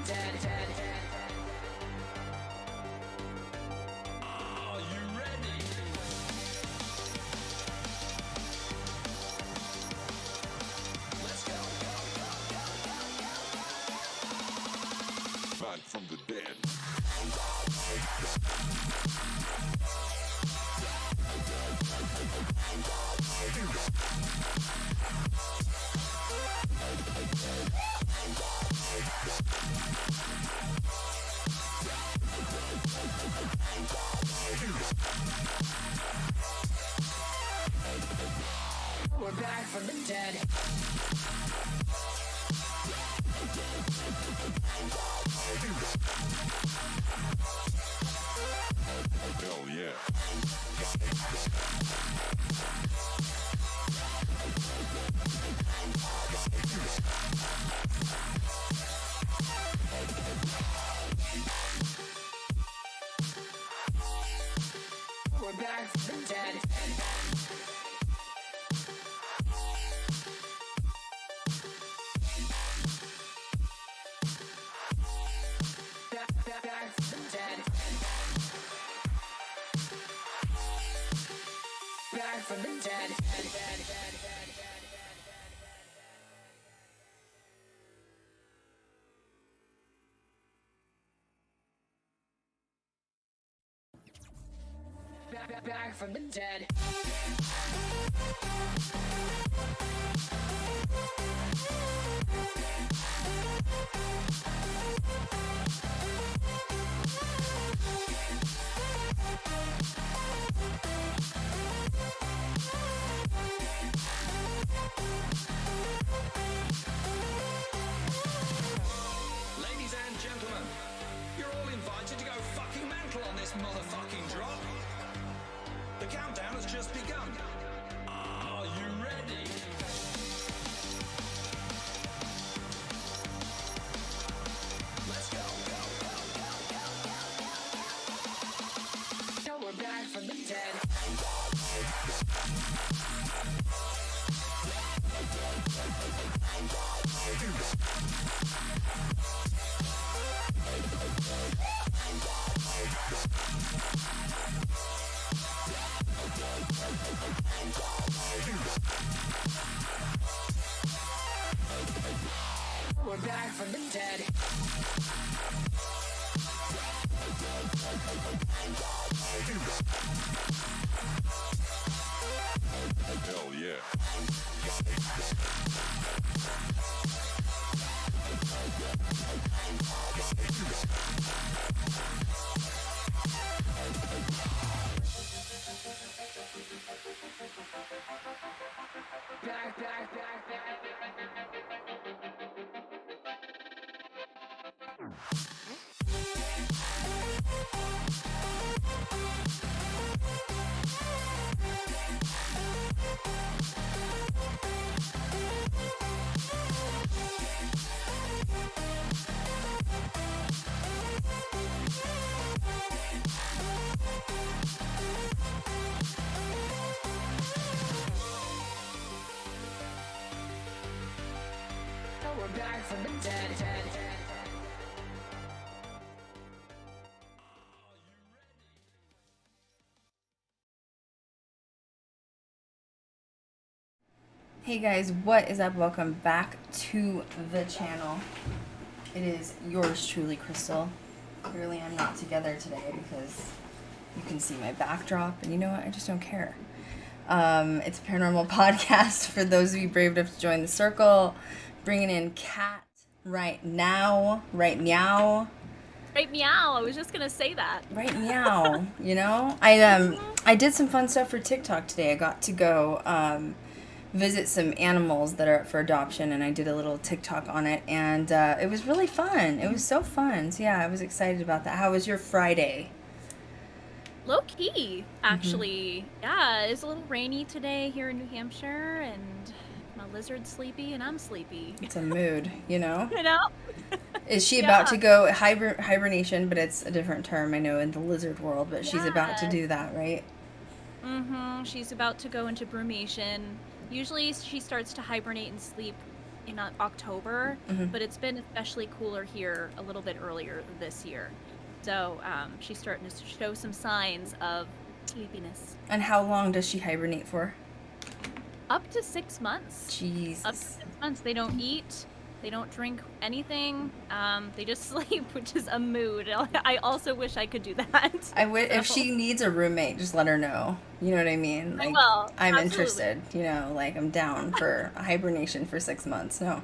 Are you ready? Let's go. Back from the dead. We're back from the dead. Hell yeah. We're back from the dead. Back from the dead. Back from the dead. Back from the dead. Ladies and gentlemen, you're all invited to go fucking mental on this motherfucking drop. The countdown has just begun. Are you ready? Let's go. Now we're back from the dead. We're back from the dead. Hell yeah. Back. We're back from the dead. Hey guys, what is up? Welcome back to the channel. It is yours truly, Krystal. Clearly I'm not together today because you can see my backdrop, and you know what? I just don't care. It's a paranormal podcast for those of you brave enough to join the circle. Bringing in Kat right now. Right meow. Right meow. I was just gonna say that. Right meow. You know, I did some fun stuff for TikTok today. I got to go visit some animals that are up for adoption, and I did a little TikTok on it, and it was really fun. It was so fun. So yeah, I was excited about that. How was your Friday? Low key, actually. Yeah, it's a little rainy today here in New Hampshire, and my lizard's sleepy, and I'm sleepy. It's a mood, you know? You know? Is she about to go hibernation, but it's a different term, I know, in the lizard world, but she's about to do that, right? Mm-hmm. She's about to go into brumation. Usually she starts to hibernate and sleep in October, Mm-hmm. but it's been especially cooler here a little bit earlier this year. So she's starting to show some signs of sleepiness. And how long does she hibernate for? Up to 6 months. Jesus. Up to 6 months. They don't eat. They don't drink anything. They just sleep, which is a mood. I also wish I could do that. I would, if she needs a roommate, just let her know. You know what I mean? Like, will. I'm Absolutely. interested. You know, like I'm down for hibernation for 6 months. No.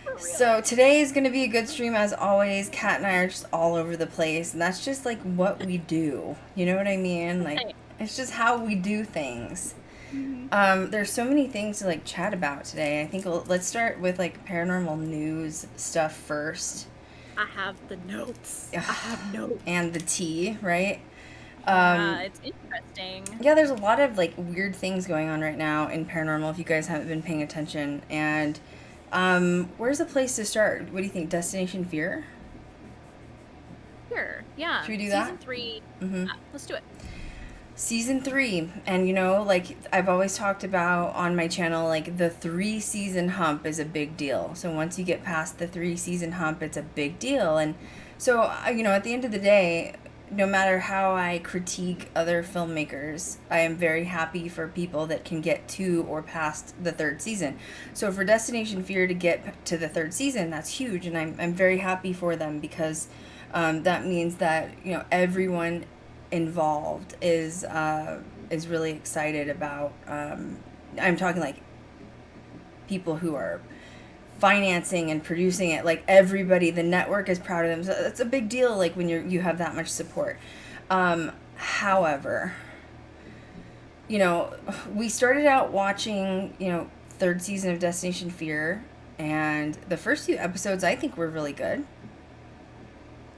For real. So today is going to be a good stream as always. Kat and I are just all over the place, and that's just like what we do. You know what I mean? Like it's just how we do things. There's so many things to like chat about today. I think let's start with like paranormal news stuff first. I have the notes. I have notes. And the tea, right? It's interesting. Yeah, there's a lot of like weird things going on right now in paranormal if you guys haven't been paying attention. And where's the place to start? What do you think? Destination Fear? Sure. Yeah. Should we do that? Season 3. Mm-hmm. Let's do it. Season 3, and you know, like I've always talked about on my channel, like the 3-season hump is a big deal. So once you get past the 3-season hump, it's a big deal. And so, you know, at the end of the day, no matter how I critique other filmmakers, I am very happy for people that can get to or past the 3rd season. So for Destination Fear to get to the 3rd season, that's huge, and I'm very happy for them because that means that, you know, everyone involved is really excited about I'm talking like people who are financing and producing it, like everybody, the network is proud of them. So it's a big deal like when you have that much support. However, you know, we started out watching, you know, 3rd season of Destination Fear, and the first few episodes I think were really good.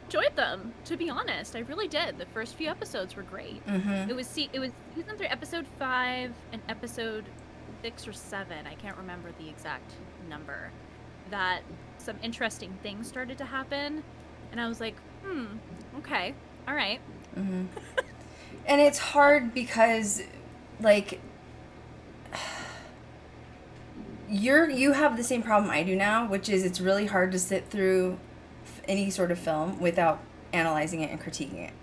Enjoyed them, to be honest. I really did. The first few episodes were great. Mm-hmm. It was season 3, episode 5, and episode 6 or 7. I can't remember the exact number. That some interesting things started to happen, and I was like, okay, all right. Mm-hmm. And it's hard because, like, you have the same problem I do now, which is it's really hard to sit through any sort of film without analyzing it and critiquing it.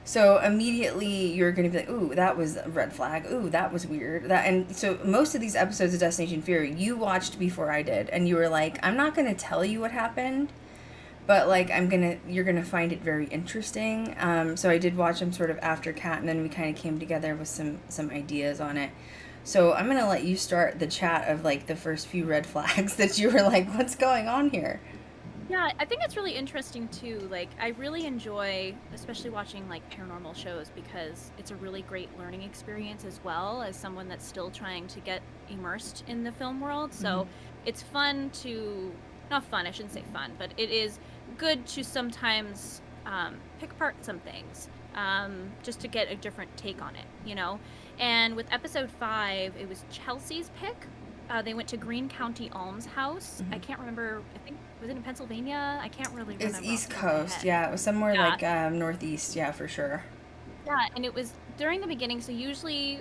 So immediately you're going to be like, ooh, that was a red flag. Ooh, that was weird. And so most of these episodes of Destination Fear you watched before I did, and you were like, I'm not going to tell you what happened, but like you're going to find it very interesting. So I did watch them sort of after Kat, and then we kind of came together with some ideas on it. So I'm going to let you start the chat of like the first few red flags that you were like, what's going on here? Yeah, I think it's really interesting too. Like, I really enjoy, especially watching like paranormal shows, because it's a really great learning experience as well as someone that's still trying to get immersed in the film world. So it's fun to, not fun, I shouldn't say fun, but it is good to sometimes pick apart some things just to get a different take on it, you know? And with episode 5, it was Chelsea's pick. They went to Greene County Elms house. I can't remember, I think, was it in Pennsylvania? I can't really remember. It's East Coast, yeah. It was somewhere like northeast, yeah, for sure. Yeah, and it was during the beginning. So usually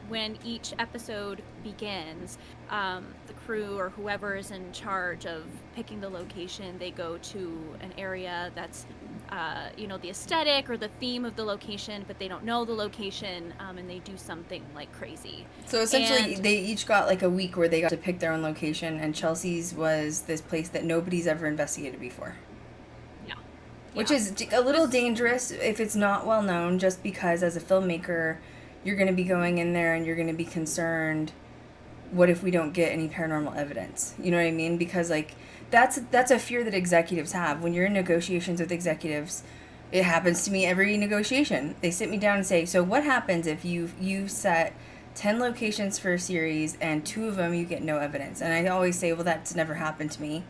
when each episode begins, the crew or whoever is in charge of picking the location, they go to an area that's, you know, the aesthetic or the theme of the location, but they don't know the location, and they do something like crazy. So essentially, they each got like a week where they got to pick their own location, and Chelsea's was this place that nobody's ever investigated before. Yeah. Which is a little dangerous if it's not well known, just because as a filmmaker, you're going to be going in there and you're going to be concerned, what if we don't get any paranormal evidence? You know what I mean? Because like that's a fear that executives have. When you're in negotiations with executives, it happens to me every negotiation. They sit me down and say, so what happens if you set 10 locations for a series and 2 of them you get no evidence? And I always say, well, that's never happened to me.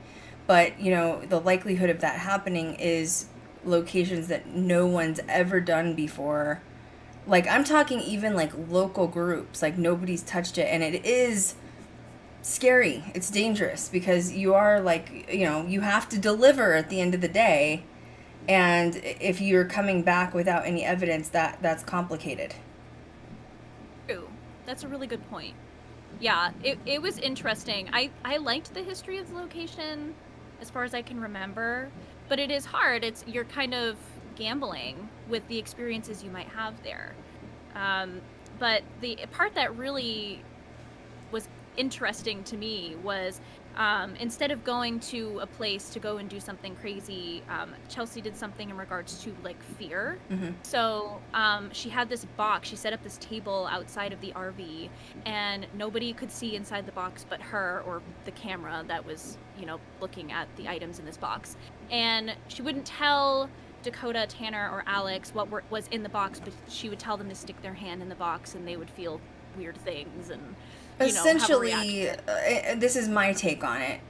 But, you know, the likelihood of that happening is locations that no one's ever done before. Like, I'm talking even, like, local groups. Like, nobody's touched it. And it is scary. It's dangerous because you are, like, you know, you have to deliver at the end of the day. And if you're coming back without any evidence, that's complicated. True. That's a really good point. Yeah, it was interesting. I liked the history of the location as far as I can remember, but it is hard. You're kind of gambling with the experiences you might have there. Um, but the part that really was interesting to me was instead of going to a place to go and do something crazy, Chelsea did something in regards to like fear. So she had this box. She set up this table outside of the RV, and nobody could see inside the box but her or the camera that was, looking at the items in this box. And she wouldn't tell Dakota, Tanner, or Alex what was in the box, but she would tell them to stick their hand in the box, and they would feel weird things and essentially, this is my take on it.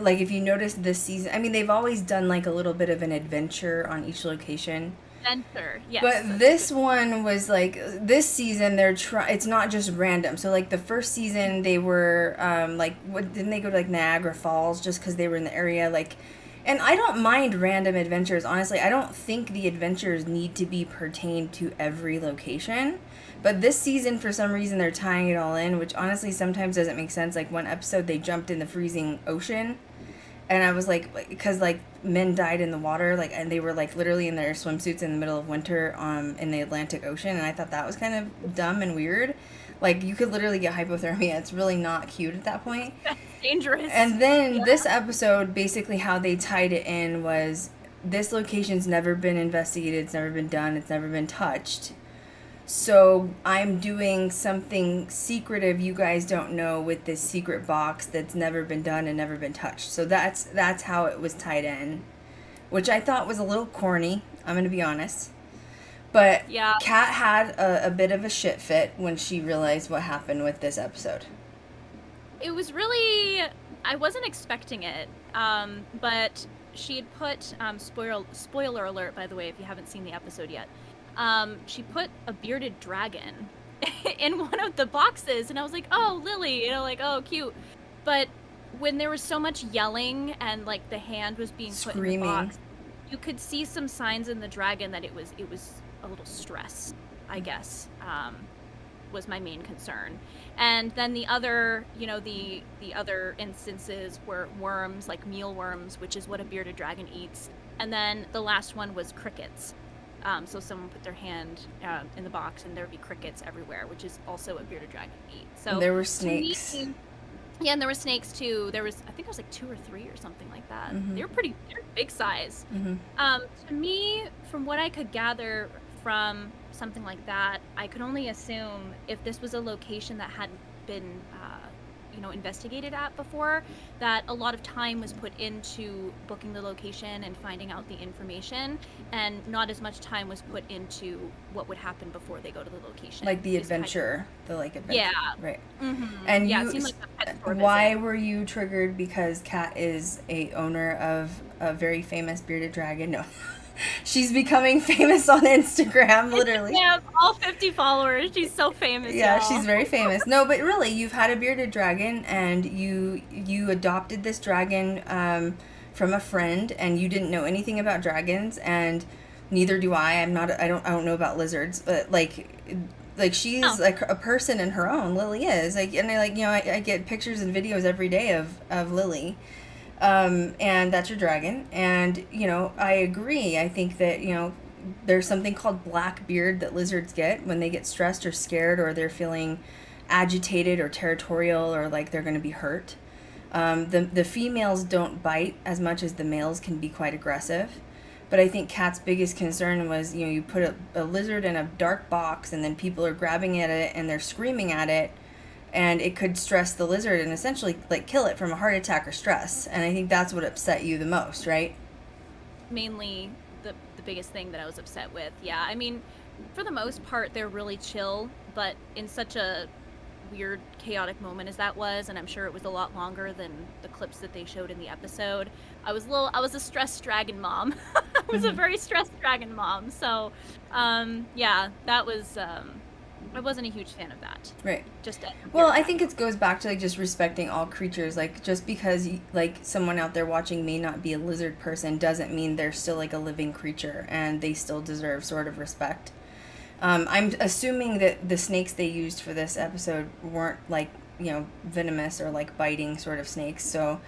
Like, if you notice this season, I mean, they've always done like a little bit of an adventure on each location. Adventure, yes. But this one was like, this season it's not just random. So like the first season they were didn't they go to like Niagara Falls just because they were in the area, like. And I don't mind random adventures, honestly. I don't think the adventures need to be pertained to every location. But this season, for some reason, they're tying it all in, which honestly sometimes doesn't make sense. Like, one episode, they jumped in the freezing ocean. And I was like, because, like, men died in the water, like, and they were, like, literally in their swimsuits in the middle of winter in the Atlantic Ocean. And I thought that was kind of dumb and weird. Like, you could literally get hypothermia. It's really not cute at that point. That's dangerous. And then this episode, basically how they tied it in was, this location's never been investigated, it's never been done, it's never been touched. So I'm doing something secretive you guys don't know with this secret box that's never been done and never been touched. So that's how it was tied in, which I thought was a little corny, I'm going to be honest. But yeah. Kat had a bit of a shit fit when she realized what happened with this episode. It was really, I wasn't expecting it, but she had put, spoiler alert, by the way, if you haven't seen the episode yet, she put a bearded dragon in one of the boxes, and I was like, oh, Lily, like, oh, cute. But when there was so much yelling and, like, the hand was being put in the box, you could see some signs in the dragon that it was a little stressed, I guess, was my main concern. And then the other, the other instances were worms, like mealworms, which is what a bearded dragon eats. And then the last one was crickets. So someone put their hand in the box and there'd be crickets everywhere, which is also a bearded dragon eats. So and there were snakes. Yeah, and there were snakes too. I think it was like 2 or 3 or something like that. Mm-hmm. They were big size. Mm-hmm. To me, from what I could gather from something like that, I could only assume if this was a location that hadn't been investigated at before, that a lot of time was put into booking the location and finding out the information, and not as much time was put into what would happen before they go to the location. Like the adventure, adventure. Yeah. Right. Mm-hmm. And yeah, it seemed like a pet store why visit. were you triggered? Because Kat is a owner of a very famous bearded dragon. No. She's becoming famous on Instagram, literally. Yeah, all 50 followers. She's so famous. Yeah, y'all. she's very famous. No, but really, you've had a bearded dragon, and you adopted this dragon from a friend, and you didn't know anything about dragons, and neither do I. I don't know about lizards, but like she's like a person in her own. Lily is I get pictures and videos every day of Lily. And that's your dragon. And, I agree. I think that, there's something called black beard that lizards get when they get stressed or scared, or they're feeling agitated or territorial, or like they're going to be hurt. The females don't bite as much as the males can be quite aggressive. But I think Kat's biggest concern was, you put a lizard in a dark box, and then people are grabbing at it and they're screaming at it. And it could stress the lizard and essentially like kill it from a heart attack or stress. And I think that's what upset you the most, right? Mainly the biggest thing that I was upset with. Yeah, I mean, for the most part, they're really chill, but in such a weird, chaotic moment as that was, and I'm sure it was a lot longer than the clips that they showed in the episode, I was a stressed dragon mom. I was a very stressed dragon mom. So, yeah, that was... I wasn't a huge fan of that. Right. Well, I think it goes back to like just respecting all creatures. Like, just because like someone out there watching may not be a lizard person doesn't mean they're still like a living creature, and they still deserve sort of respect. I'm assuming that the snakes they used for this episode weren't like, venomous or like biting sort of snakes. So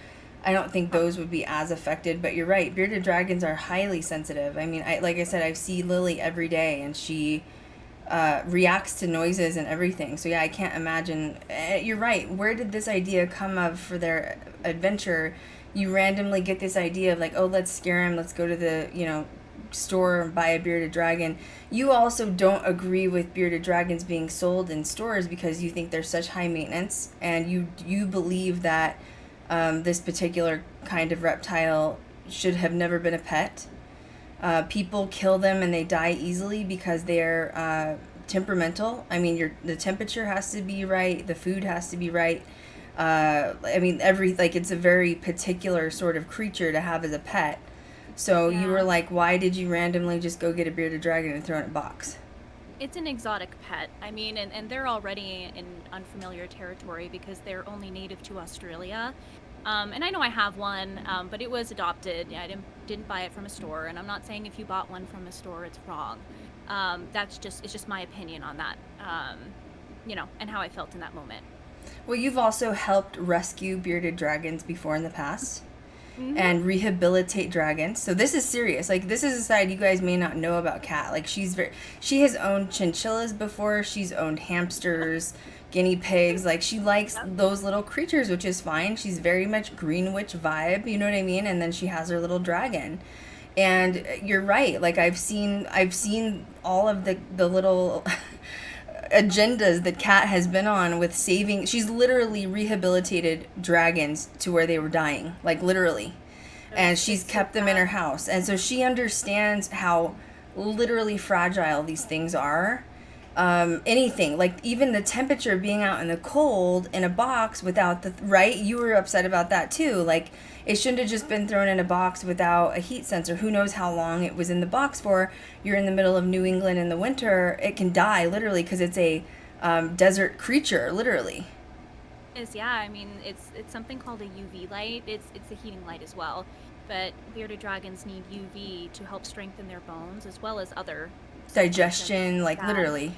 I don't think those would be as affected. But you're right. Bearded dragons are highly sensitive. I mean, like I said, I see Lily every day and she reacts to noises and everything. So yeah, I can't imagine. You're right. Where did this idea come of for their adventure? You randomly get this idea of like, oh, let's scare him. Let's go to the, store and buy a bearded dragon. You also don't agree with bearded dragons being sold in stores because you think they're such high maintenance, and you believe that this particular kind of reptile should have never been a pet. People kill them and they die easily because they're temperamental. I mean, the temperature has to be right, the food has to be right. I mean, it's a very particular sort of creature to have as a pet. So you were like, why did you randomly just go get a bearded dragon and throw it in a box? It's an exotic pet. I mean, and they're already in unfamiliar territory because they're only native to Australia. And I know I have one, but it was adopted. I didn't buy it from a store, and I'm not saying if you bought one from a store, it's wrong. It's just my opinion on that, and how I felt in that moment. Well, you've also helped rescue bearded dragons before in the past. Mm-hmm. And rehabilitate dragons. So this is serious. Like, this is a side you guys may not know about Kat. Like, she has owned chinchillas before. She's owned hamsters, guinea pigs. Like, she likes those little creatures, which is fine. She's very much Green Witch vibe, you know what I mean? And then she has her little dragon. And you're right. Like, I've seen all of the little agendas that Kat has been on with saving. She's literally rehabilitated dragons to where they were dying, like literally, and she's kept them in her house. And so she understands how literally fragile these things are. Anything, like even the temperature, being out in the cold in a box without right, you were upset about that too. Like, it shouldn't have just been thrown in a box without a heat sensor. Who knows how long it was in the box for. You're in the middle of New England in the winter. It can die literally because it's a desert creature, literally. I mean, it's something called a UV light. It's a heating light as well, but bearded dragons need UV to help strengthen their bones as well as other digestion, like literally.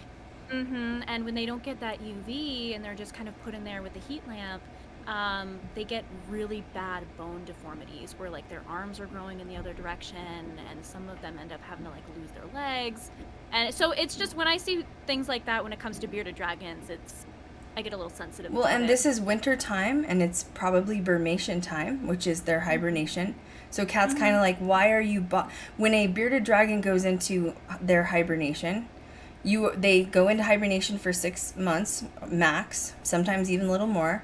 Mm-hmm. And when they don't get that UV and they're just kind of put in there with a heat lamp, they get really bad bone deformities where like their arms are growing in the other direction, and some of them end up having to like lose their legs. And so it's just, when I see things like that when it comes to bearded dragons, I get a little sensitive. Well, and this is winter time, and it's probably Burmation time, which is their hibernation. So Kat's kind of like, why are you when a bearded dragon goes into their hibernation, they go into hibernation for 6 months max, sometimes even a little more,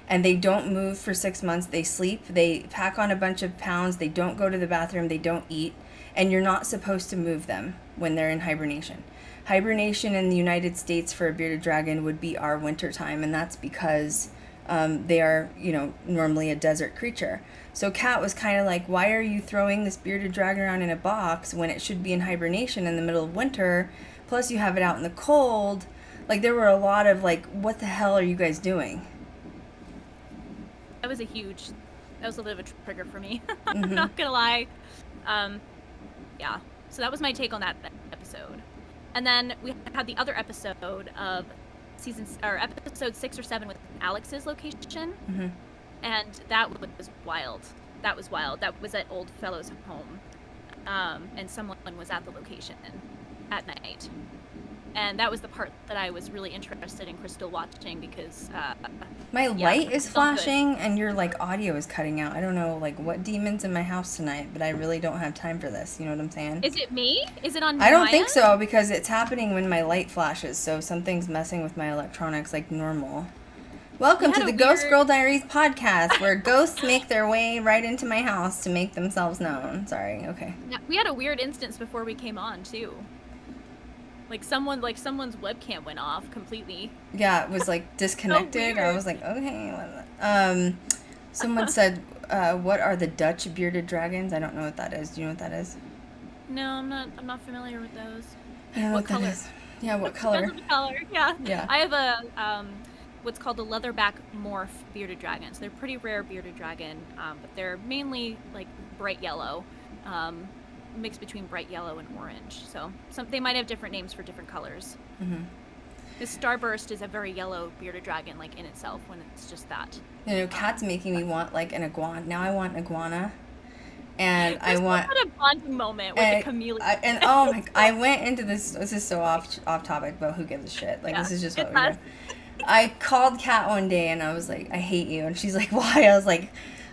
and they don't move for 6 months. They sleep, they pack on a bunch of pounds, they don't go to the bathroom, they don't eat, and you're not supposed to move them when they're in hibernation. Hibernation in the United States for a bearded dragon would be our winter time, and that's because they are, normally a desert creature. So Kat was kind of like, why are you throwing this bearded dragon around in a box when it should be in hibernation in the middle of winter? Plus you have it out in the cold. Like, there were a lot of like, what the hell are you guys doing? That was a little bit of a trigger for me. I'm not gonna lie. So that was my take on that episode. And then we had the other episode of episode 6 or 7 with Alex's location. Mm-hmm. And that was wild. That was at Old Fellow's home. And someone was at the location at night. And that was the part that I was really interested in Krystal watching because... my light is flashing and your, audio is cutting out. I don't know, what demon's in my house tonight, but I really don't have time for this. You know what I'm saying? Is it me? Is it on I don't think so, because it's happening when my light flashes, so something's messing with my electronics like normal. Welcome to the Ghost Girl Diaries podcast, where ghosts make their way right into my house to make themselves known. Sorry, okay. Yeah, we had a weird instance before we came on, too. Someone's webcam went off completely. Yeah, it was disconnected. So I was like, okay. Someone said, what are the Dutch bearded dragons? I don't know what that is. Do you know what that is? No, I'm not familiar with those. I don't know what color? That is. Yeah, what color? Color, yeah. Yeah. I have a what's called a leatherback morph bearded dragon. So they're pretty rare bearded dragon, but they're mainly bright yellow. mix between bright yellow and orange. So they might have different names for different colors. Mm-hmm. This Starburst is a very yellow bearded dragon, like in itself, when it's just that. You know, Cat's making me want like an iguana. Now I want an iguana. And I want a bonding moment with the chameleon. Oh my! I went into this. This is so off topic, but who gives a shit? Like this is just what we do. I called Kat one day and I was like, I hate you, and she's like, why? I was like,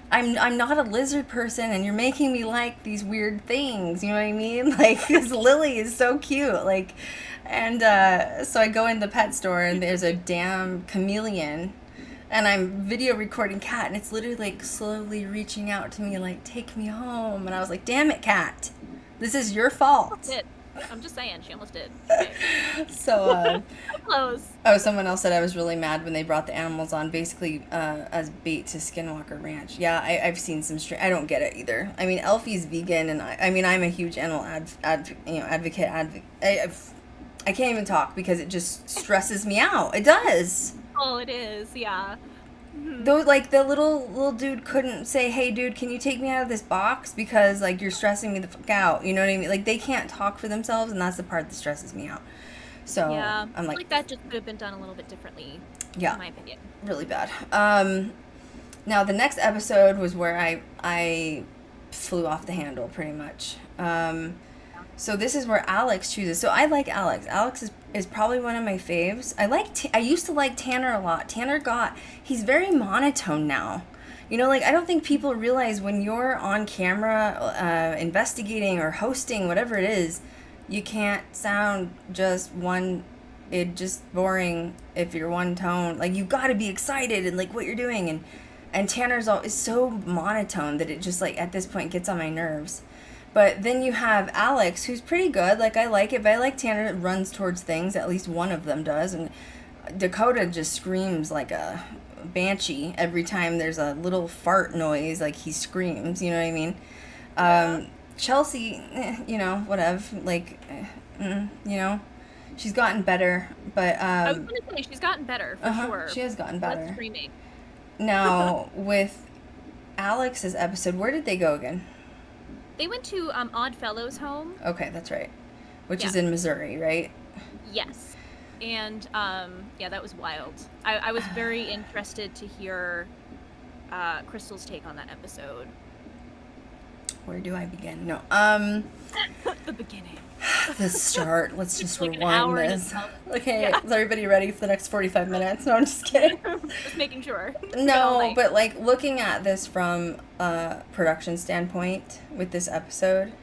I'm not a lizard person, and you're making me like these weird things. You know what I mean? Like this lily is so cute. Like, and so I go in the pet store and there's a damn chameleon. And I'm video recording Kat, and it's literally like slowly reaching out to me, like, take me home. And I was like, damn it, Kat. This is your fault. I'm just saying, she almost did. Okay. So, close. Oh, someone else said I was really mad when they brought the animals on, basically as bait to Skinwalker Ranch. Yeah, I've seen some I don't get it either. I mean, Elfie's vegan, and I mean, I'm a huge animal advocate. I can't even talk because it just stresses me out. It does. Oh, it is, yeah. Mm-hmm. Though, like, the little dude couldn't say, hey, dude, can you take me out of this box? Because, like, you're stressing me the fuck out. You know what I mean? Like, they can't talk for themselves, and that's the part that stresses me out. So, yeah, I'm like that just could have been done a little bit differently, yeah, in my opinion. Really bad. Now, the next episode was where I flew off the handle, pretty much. So this is where Alex chooses. So I like Alex. Alex is probably one of my faves. I used to like Tanner a lot. He's very monotone now. You know, like, I don't think people realize when you're on camera investigating or hosting, whatever it is, you can't sound just boring if you're one tone. Like, you got to be excited and like what you're doing. And Tanner's is so monotone that it just, like, at this point gets on my nerves. But then you have Alex, who's pretty good. Like, I like it, but I like Tanner that runs towards things. At least one of them does. And Dakota just screams like a banshee every time there's a little fart noise. Like, he screams, you know what I mean? Yeah. Chelsea, you know, whatever. Like, you know, she's gotten better. But I was going to say, she's gotten better, for sure. She has gotten better. Less screaming. Now, with Alex's episode, where did they go again? They went to Oddfellows' home. Okay, that's right. Which is in Missouri, right? Yes. And, yeah, that was wild. I was very interested to hear Krystal's take on that episode. Where do I begin? No. The beginning. The start. Let's just like rewind this. Okay, yeah. Is everybody ready for the next 45 minutes? No, I'm just kidding. Just making sure. No, but like looking at this from a production standpoint with this episode,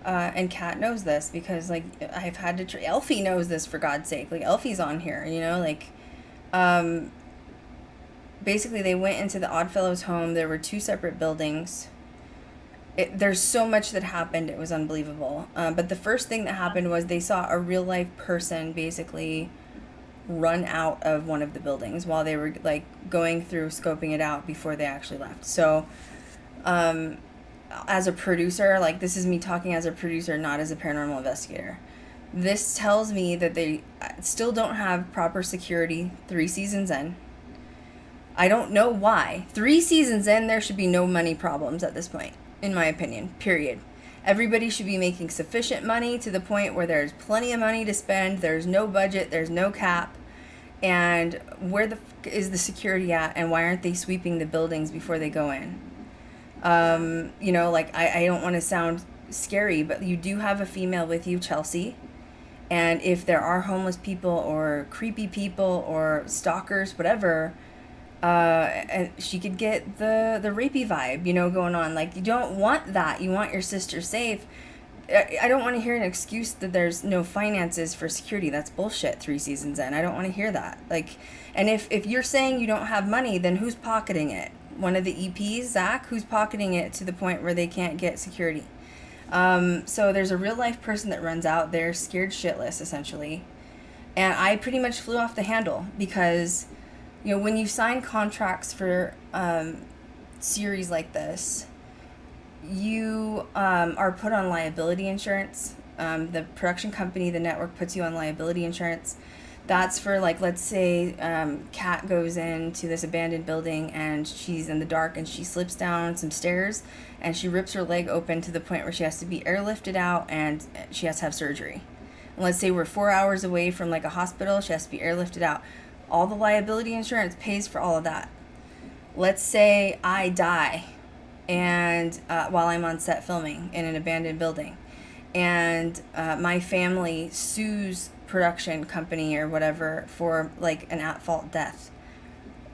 and Kat knows this because like I've had to. Elfie knows this, for God's sake. Like, Elfie's on here, you know, like. Basically, they went into the Oddfellows' home. There were 2 separate buildings. There's so much that happened, it was unbelievable. But the first thing that happened was they saw a real life person basically run out of one of the buildings while they were like going through scoping it out before they actually left. So as a producer, like, this is me talking as a producer, not as a paranormal investigator. This tells me that they still don't have proper security 3 seasons in. I don't know why. 3 seasons in, there should be no money problems at this point. In my opinion, period. Everybody should be making sufficient money to the point where there's plenty of money to spend, there's no budget, there's no cap, and where the is the security at, and why aren't they sweeping the buildings before they go in? You know, like, I don't want to sound scary, but you do have a female with you, Chelsea, and if there are homeless people or creepy people or stalkers, whatever, and she could get the rapey vibe, you know, going on. Like, you don't want that. You want your sister safe. I don't want to hear an excuse that there's no finances for security. That's bullshit 3 seasons in. I don't want to hear that. Like, and if you're saying you don't have money, then who's pocketing it? One of the EPs, Zach, who's pocketing it to the point where they can't get security. So there's a real life person that runs out there, scared shitless, essentially. And I pretty much flew off the handle because, you know, when you sign contracts for series like this, you are put on liability insurance. The production company, the network, puts you on liability insurance. That's for, like, let's say Kat goes into this abandoned building and she's in the dark and she slips down some stairs and she rips her leg open to the point where she has to be airlifted out and she has to have surgery. And let's say we're 4 hours away from, like, a hospital, she has to be airlifted out. All the liability insurance pays for all of that. Let's say I die and while I'm on set filming in an abandoned building, and my family sues production company or whatever for, like, an at-fault death.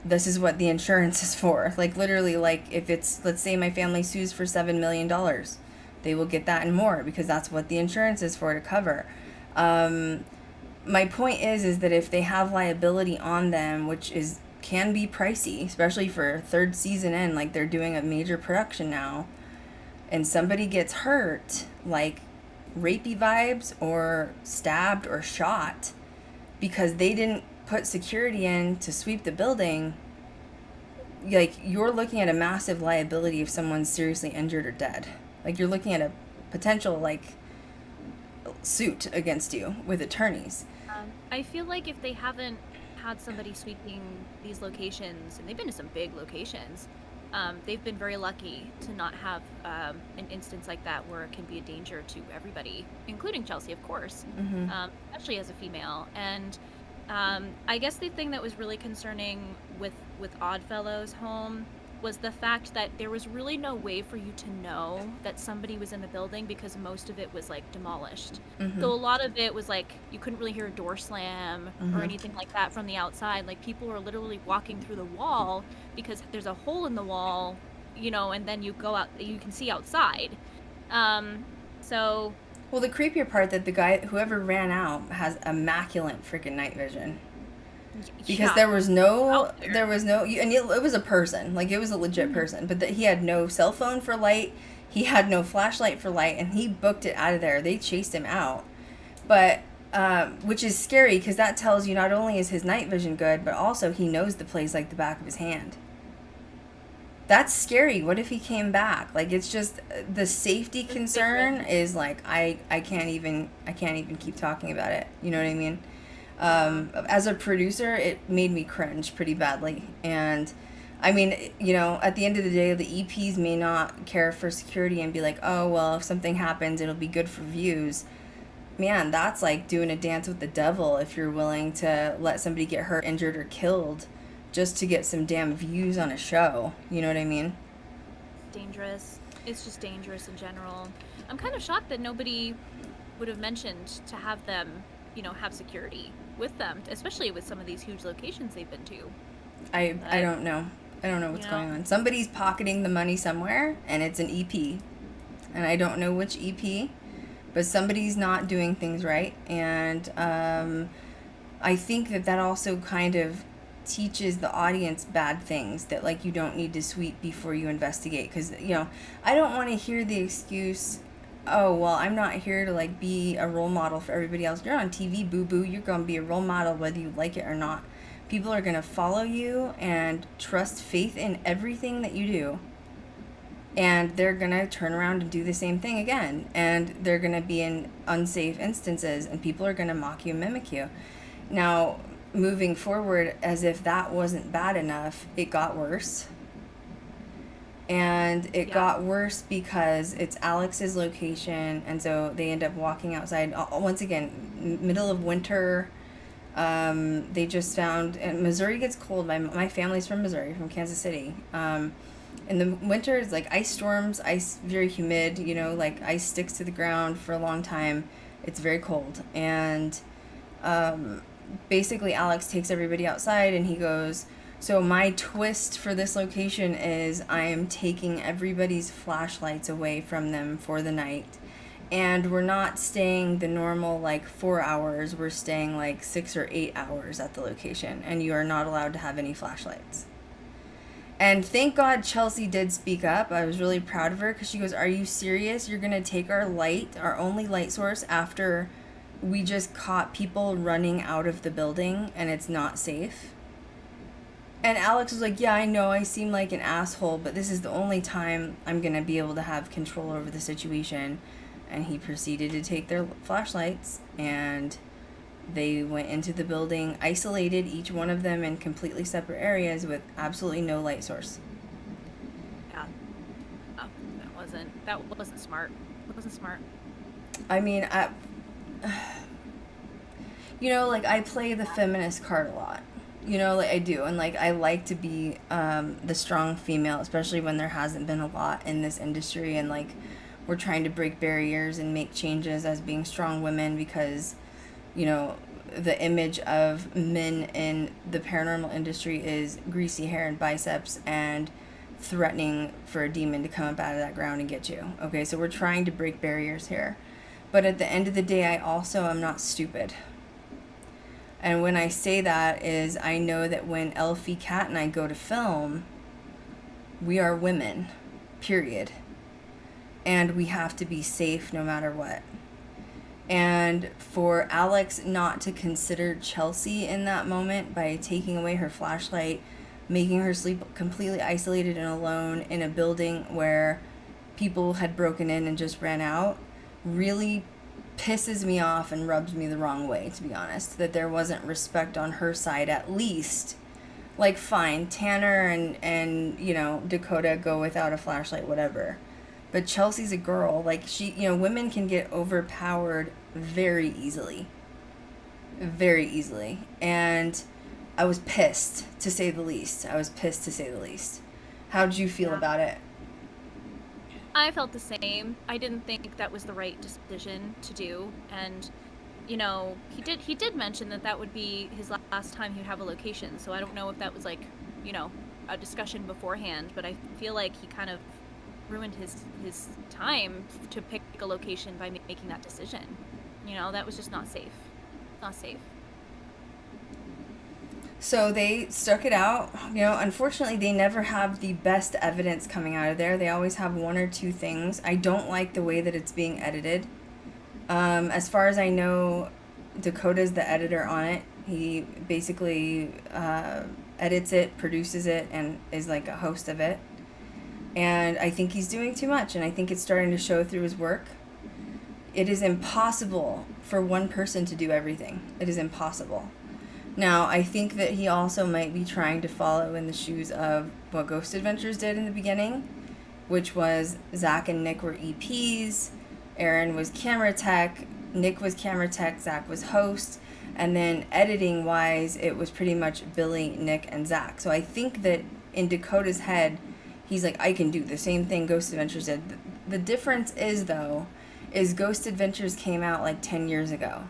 This is what the insurance is for. Like, literally, like, if it's, let's say my family sues for $7 million, they will get that and more because that's what the insurance is for, to cover. My point is that if they have liability on them, which can be pricey, especially for third season in, like, they're doing a major production now, and somebody gets hurt, like rapey vibes or stabbed or shot because they didn't put security in to sweep the building, like, you're looking at a massive liability if someone's seriously injured or dead. Like, you're looking at a potential, like, suit against you with attorneys. I feel like if they haven't had somebody sweeping these locations, and they've been to some big locations, they've been very lucky to not have an instance like that where it can be a danger to everybody, including Chelsea, of course, especially as a female. And I guess the thing that was really concerning with Oddfellow's home was the fact that there was really no way for you to know that somebody was in the building because most of it was, like, demolished. So a lot of it was, like, you couldn't really hear a door slam or anything like that from the outside. Like, people were literally walking through the wall because there's a hole in the wall, you know, and then you go out, you can see outside. So... Well, the creepier part that the guy, whoever ran out, has immaculate freaking night vision. Because there was no, and it was a person, like, it was a legit person, but he had no cell phone for light, he had no flashlight for light, and he booked it out of there. They chased him out, but which is scary because that tells you not only is his night vision good, but also he knows the place like the back of his hand. That's scary. What if he came back? Like, it's just the safety concern is, like, I can't even keep talking about it. You know what I mean? As a producer, it made me cringe pretty badly. And I mean, you know, at the end of the day, the EPs may not care for security and be like, oh, well, if something happens, it'll be good for views. Man, that's like doing a dance with the devil if you're willing to let somebody get hurt, injured, or killed just to get some damn views on a show. You know what I mean? Dangerous. It's just dangerous in general. I'm kind of shocked that nobody would have mentioned to have them, you know, have security with them, especially with some of these huge locations they've been to. I don't know. I don't know what's going on. Somebody's pocketing the money somewhere, and it's an EP. And I don't know which EP, but somebody's not doing things right. And I think that also kind of teaches the audience bad things, that, like, you don't need to sweep before you investigate. Because, you know, I don't want to hear the excuse, oh, well, I'm not here to, like, be a role model for everybody else. You're on TV, boo-boo. You're going to be a role model whether you like it or not. People are going to follow you and trust faith in everything that you do. And they're going to turn around and do the same thing again. And they're going to be in unsafe instances, and people are going to mock you and mimic you. Now, moving forward, as if that wasn't bad enough, it got worse. And it got worse because it's Alex's location, and so they end up walking outside. Once again, middle of winter. They just found, and Missouri gets cold. My family's from Missouri, from Kansas City. In the winter, it's like ice storms, ice, very humid, you know, like ice sticks to the ground for a long time. It's very cold. And basically Alex takes everybody outside and he goes, so my twist for this location is I am taking everybody's flashlights away from them for the night. And we're not staying the normal, like, 4 hours. We're staying, like, 6 or 8 hours at the location. And you are not allowed to have any flashlights. And thank God Chelsea did speak up. I was really proud of her because she goes, are you serious? You're going to take our light, our only light source, after we just caught people running out of the building and it's not safe? And Alex was like, yeah, I know I seem like an asshole, but this is the only time I'm going to be able to have control over the situation. And he proceeded to take their flashlights and They went into the building, isolated each one of them in completely separate areas with absolutely no light source. Yeah. Oh, that wasn't smart. That wasn't smart. I mean, you know, like, I play the feminist card a lot. You know, like, I do. And, like, I like to be the strong female, especially when there hasn't been a lot in this industry. And, like, we're trying to break barriers and make changes as being strong women because, you know, the image of men in the paranormal industry is greasy hair and biceps and threatening for a demon to come up out of that ground and get you. Okay, so we're trying to break barriers here. But at the end of the day, I also am not stupid. And when I say that is I know that when Elfie, Kat, and I go to film, we are women, period. And we have to be safe no matter what. And for Alex not to consider Chelsea in that moment by taking away her flashlight, making her sleep completely isolated and alone in a building where people had broken in and just ran out, really pisses me off and rubs me the wrong way, to be honest. That there wasn't respect on her side, at least. Like, fine, Tanner and you know, Dakota go without a flashlight, whatever. But Chelsea's a girl. Like, she, you know, women can get overpowered very easily. Very easily. And I was pissed, to say the least. How'd you feel about it? I felt the same. I didn't think that was the right decision to do, and you know, he did mention that would be his last time he'd have a location. So I don't know if that was, like, you know, a discussion beforehand, but I feel like he kind of ruined his time to pick a location by making that decision. You know, that was just not safe. Not safe. So they stuck it out. You know, unfortunately, they never have the best evidence coming out of there. They always have one or two things. I don't like the way that it's being edited. As far as I know, Dakota's the editor on it. He basically edits it, produces it, and is like a host of it. And I think he's doing too much, and I think it's starting to show through his work. It is impossible for one person to do everything. It is impossible. Now, I think that he also might be trying to follow in the shoes of what Ghost Adventures did in the beginning, which was Zach and Nick were EPs, Aaron was camera tech, Nick was camera tech, Zach was host, and then editing-wise, it was pretty much Billy, Nick, and Zach. So I think that in Dakota's head, he's like, I can do the same thing Ghost Adventures did. The difference is, though, is Ghost Adventures came out like 10 years ago.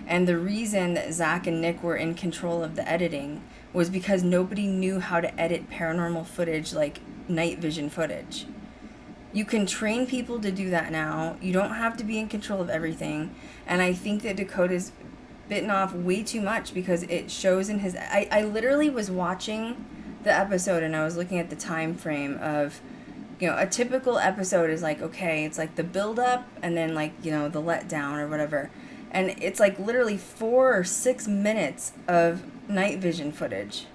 And the reason that Zach and Nick were in control of the editing was because nobody knew how to edit paranormal footage like night vision footage. You can train people to do that now. You don't have to be in control of everything. And I think that Dakota's bitten off way too much because it shows in his... I literally was watching the episode and I was looking at the time frame of, you know, a typical episode is like, okay, it's like the build up and then, like, you know, the letdown or whatever. And it's like literally 4 or 6 minutes of night vision footage.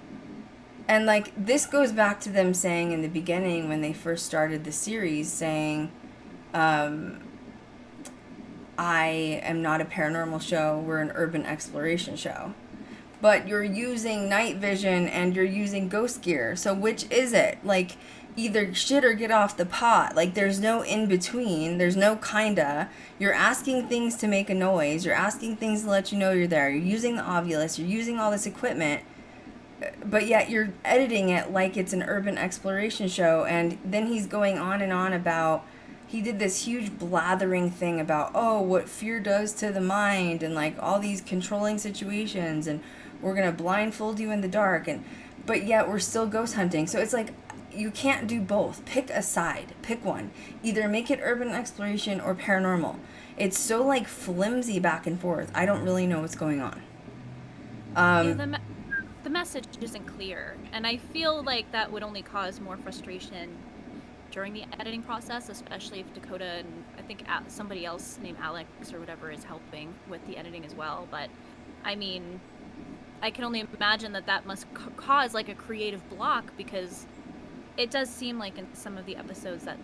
And like, this goes back to them saying in the beginning when they first started the series, saying, I am not a paranormal show, we're an urban exploration show. But you're using night vision and you're using ghost gear. So which is it? Like, either shit or get off the pot. Like, there's no in between. There's no kinda. You're asking things to make a noise. You're asking things to let you know you're there. You're using the Ovilus. You're using all this equipment. But yet you're editing it like it's an urban exploration show. And then he's going on and on about... He did this huge blathering thing about, oh, what fear does to the mind. And, like, all these controlling situations. And we're going to blindfold you in the dark. But yet we're still ghost hunting. So it's like... You can't do both. Pick a side. Pick one. Either make it urban exploration or paranormal. It's so, like, flimsy back and forth. I don't really know what's going on. The message isn't clear. And I feel like that would only cause more frustration during the editing process, especially if Dakota and I think somebody else named Alex or whatever is helping with the editing as well. But, I mean, I can only imagine that must cause, like, a creative block because... It does seem like in some of the episodes that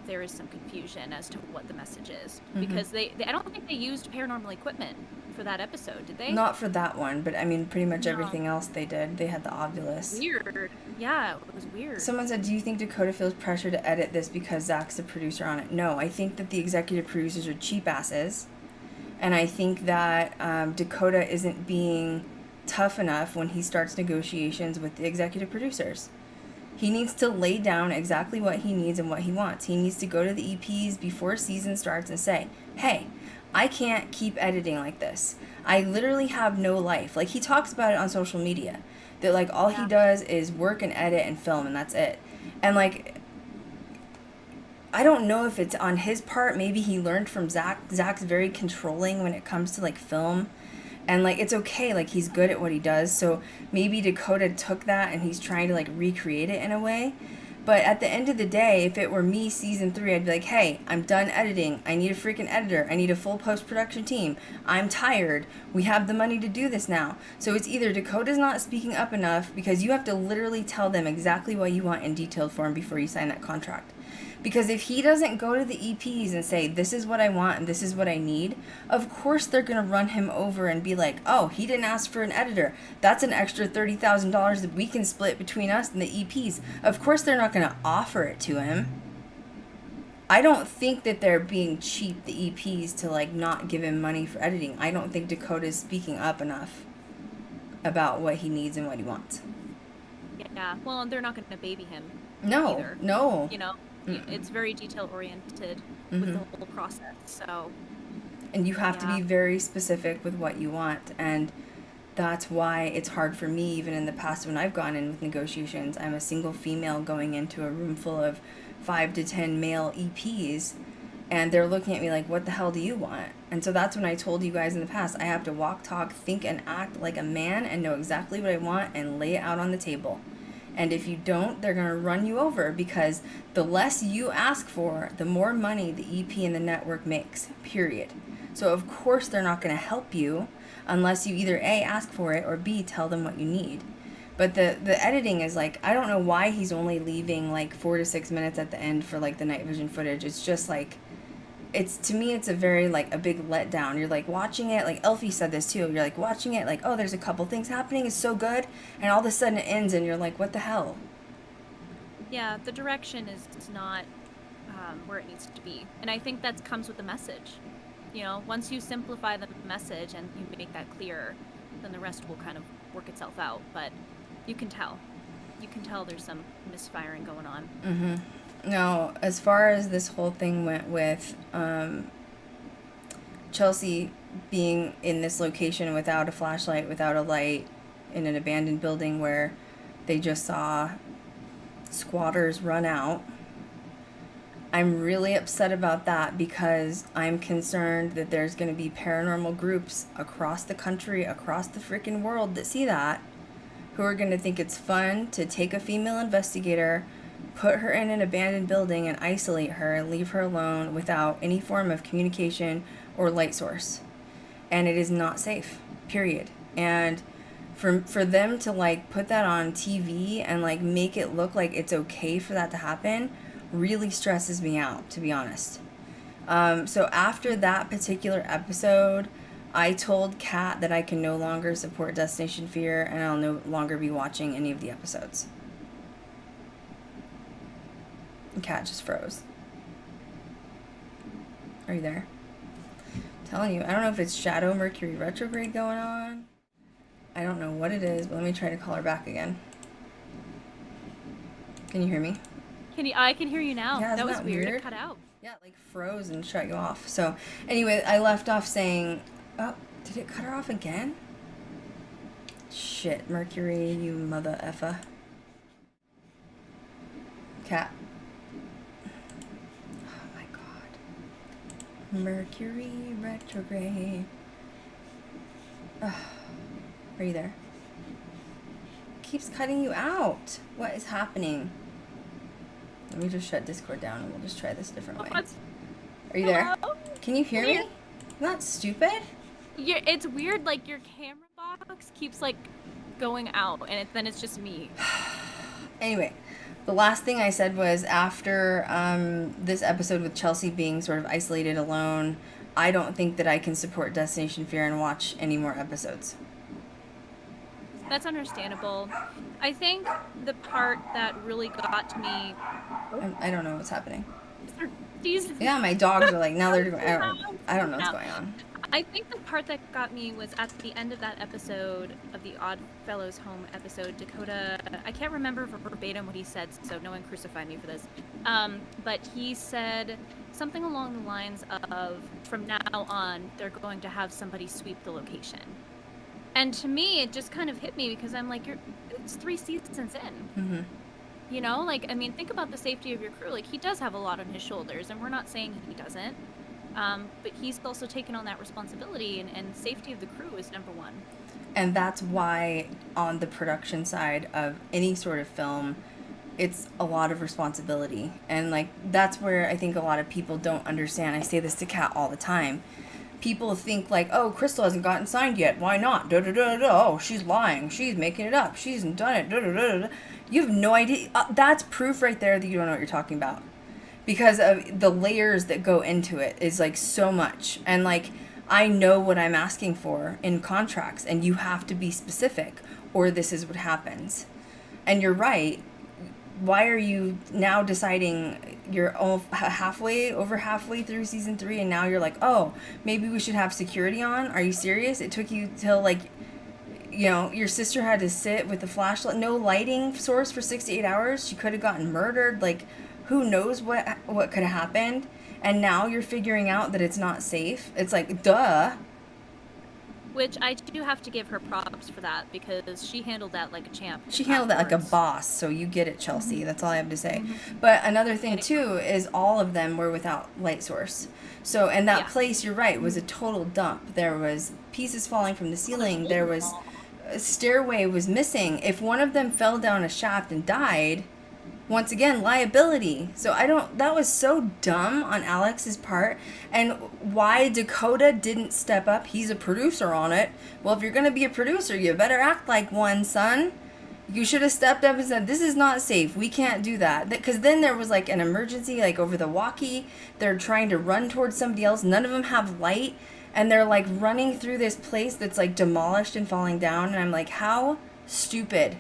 there is some confusion as to what the message is. Mm-hmm. Because I don't think they used paranormal equipment for that episode, did they? Not for that one, but I mean, pretty much No. everything else they did. They had the Ovilus. Weird. Yeah, it was weird. Someone said, do you think Dakota feels pressure to edit this because Zach's the producer on it? No, I think that the executive producers are cheap asses. And I think that Dakota isn't being tough enough when he starts negotiations with the executive producers. He needs to lay down exactly what he needs and what he wants. He needs to go to the EPs before season starts and say, hey, I can't keep editing like this. I literally have no life. Like, he talks about it on social media. That, like, all he does is work and edit and film, and that's it. And, like, I don't know if it's on his part. Maybe he learned from Zach. Zach's very controlling when it comes to, like, film. And, like, it's okay. Like, he's good at what he does. So maybe Dakota took that and he's trying to, like, recreate it in a way. But at the end of the day, if it were me season 3, I'd be like, hey, I'm done editing. I need a freaking editor. I need a full post-production team. I'm tired. We have the money to do this now. So it's either Dakota's not speaking up enough, because you have to literally tell them exactly what you want in detailed form before you sign that contract. Because if he doesn't go to the EPs and say, this is what I want and this is what I need, of course they're going to run him over and be like, oh, he didn't ask for an editor. That's an extra $30,000 that we can split between us and the EPs. Of course they're not going to offer it to him. I don't think that they're being cheap, the EPs, to, like, not give him money for editing. I don't think Dakota's speaking up enough about what he needs and what he wants. Yeah, well, they're not going to baby him. No, either. no. You know? It's very detail-oriented with the whole process, so... And you have to be very specific with what you want, and that's why it's hard for me, even in the past when I've gone in with negotiations. I'm a single female going into a room full of 5 to 10 male EPs, and they're looking at me like, what the hell do you want? And so that's when I told you guys in the past, I have to walk, talk, think, and act like a man and know exactly what I want and lay it out on the table. And if you don't, they're going to run you over, because the less you ask for, the more money the EP and the network makes, period. So of course they're not going to help you unless you either A, ask for it, or B, tell them what you need. But the editing is like, I don't know why he's only leaving like 4 to 6 minutes at the end for like the night vision footage. It's just like, it's, to me, it's a very, like, a big letdown. You're, like, watching it, like, Elfie said this, too. You're, like, watching it, like, oh, there's a couple things happening, it's so good, and all of a sudden it ends, and you're like, what the hell? Yeah, the direction is not where it needs to be. And I think that comes with the message. You know, once you simplify the message and you make that clear, then the rest will kind of work itself out. But you can tell. You can tell there's some misfiring going on. Mm-hmm. Now, as far as this whole thing went with Chelsea being in this location without a flashlight, without a light, in an abandoned building where they just saw squatters run out, I'm really upset about that, because I'm concerned that there's going to be paranormal groups across the country, across the freaking world, that see that, who are going to think it's fun to take a female investigator, put her in an abandoned building and isolate her and leave her alone without any form of communication or light source. And it is not safe, period. And for them to, like, put that on TV and, like, make it look like it's okay for that to happen really stresses me out, to be honest. So after that particular episode, I told Kat that I can no longer support Destination Fear, and I'll no longer be watching any of the episodes. Cat just froze. Are you there? I'm telling you, I don't know if it's Shadow Mercury retrograde going on. I don't know what it is, but let me try to call her back again. Can you hear me? I can hear you now. Yeah, that was that weird. weird? It cut out. Yeah, it, like, froze and shut you off. So anyway, I left off saying, oh, did it cut her off again? Shit, Mercury, you mother effer. Cat. Mercury retrograde. Ugh. Are you there? Keeps cutting you out. What is happening? Let me just shut Discord down and we'll just try this a different way. Are you there? Can you hear me? Not stupid? Yeah, it's weird. Like, your camera box keeps, like, going out, and then it's just me. Anyway, the last thing I said was, after this episode with Chelsea being sort of isolated alone I don't think that I can support Destination Fear and watch any more episodes. That's understandable. I think the part that really got me. I don't know what's happening. These. Yeah, my dogs are like, now they're going, I don't know what's going on. I think the part that got me was at the end of that episode, of the Odd Fellows Home episode, Dakota, I can't remember verbatim what he said, so no one crucify me for this, but he said something along the lines of, from now on, they're going to have somebody sweep the location. And to me, it just kind of hit me, because I'm like, it's 3 seasons in. Mm-hmm. You know, like, I mean, think about the safety of your crew. Like, he does have a lot on his shoulders, and we're not saying he doesn't. But he's also taken on that responsibility, and safety of the crew is number one. And that's why on the production side of any sort of film, it's a lot of responsibility. And like, that's where I think a lot of people don't understand. I say this to Kat all the time. People think like, oh, Krystal hasn't gotten signed yet. Why not? Da, da, da, da. Oh, she's lying. She's making it up. She hasn't done it. Da, da, da, da. You have no idea. That's proof right there that you don't know what you're talking about. Because of the layers that go into it is like so much. And like, I know what I'm asking for in contracts, and you have to be specific or this is what happens. And you're right. Why are you now deciding you're over halfway through season 3 and now you're like, oh, maybe we should have security on? Are you serious? It took you till like, you know, your sister had to sit with the flashlight, no lighting source for 6 to 8 hours. She could have gotten murdered. Like, who knows what could have happened? And now you're figuring out that it's not safe. It's like, duh. Which I do have to give her props for that, because she handled that like a champ. She handled that like a boss, so you get it, Chelsea. Mm-hmm. That's all I have to say. Mm-hmm. But another thing, too, is all of them were without light source. So, and that place, you're right, was a total dump. There was pieces falling from the ceiling. There was a stairway was missing. If one of them fell down a shaft and died, once again, liability. So that was so dumb on Alex's part. And why Dakota didn't step up, he's a producer on it. Well, if you're going to be a producer, you better act like one, son. You should have stepped up and said, this is not safe. We can't do that. Because then there was like an emergency, like over the walkie. They're trying to run towards somebody else. None of them have light. And they're like running through this place that's like demolished and falling down. And I'm like, how stupid.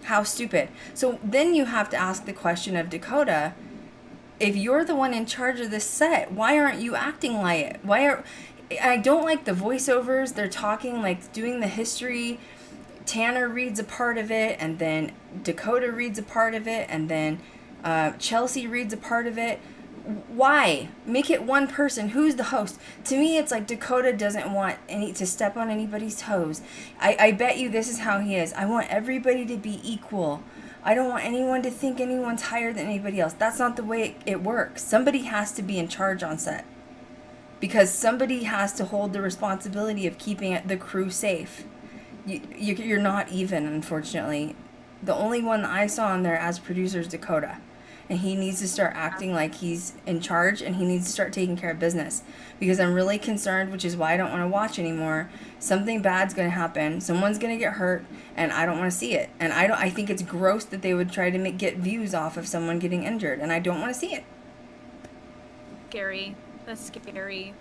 How stupid. So then you have to ask the question of Dakota, if you're the one in charge of this set, why aren't you acting like it? I don't like the voiceovers. They're talking like doing the history. Tanner reads a part of it, and then Dakota reads a part of it, and then Chelsea reads a part of it. Why? Make it one person. Who's the host? To me, it's like Dakota doesn't want to step on anybody's toes. I bet you this is how he is. I want everybody to be equal. I don't want anyone to think anyone's higher than anybody else. That's not the way it works. Somebody has to be in charge on set. Because somebody has to hold the responsibility of keeping the crew safe. You're not even, unfortunately. The only one that I saw on there as producer is Dakota. And he needs to start acting like he's in charge, and he needs to start taking care of business. Because I'm really concerned, which is why I don't want to watch anymore. Something bad's going to happen. Someone's going to get hurt, and I don't want to see it. And I think it's gross that they would try to get views off of someone getting injured, and I don't want to see it. Scary. That's scary.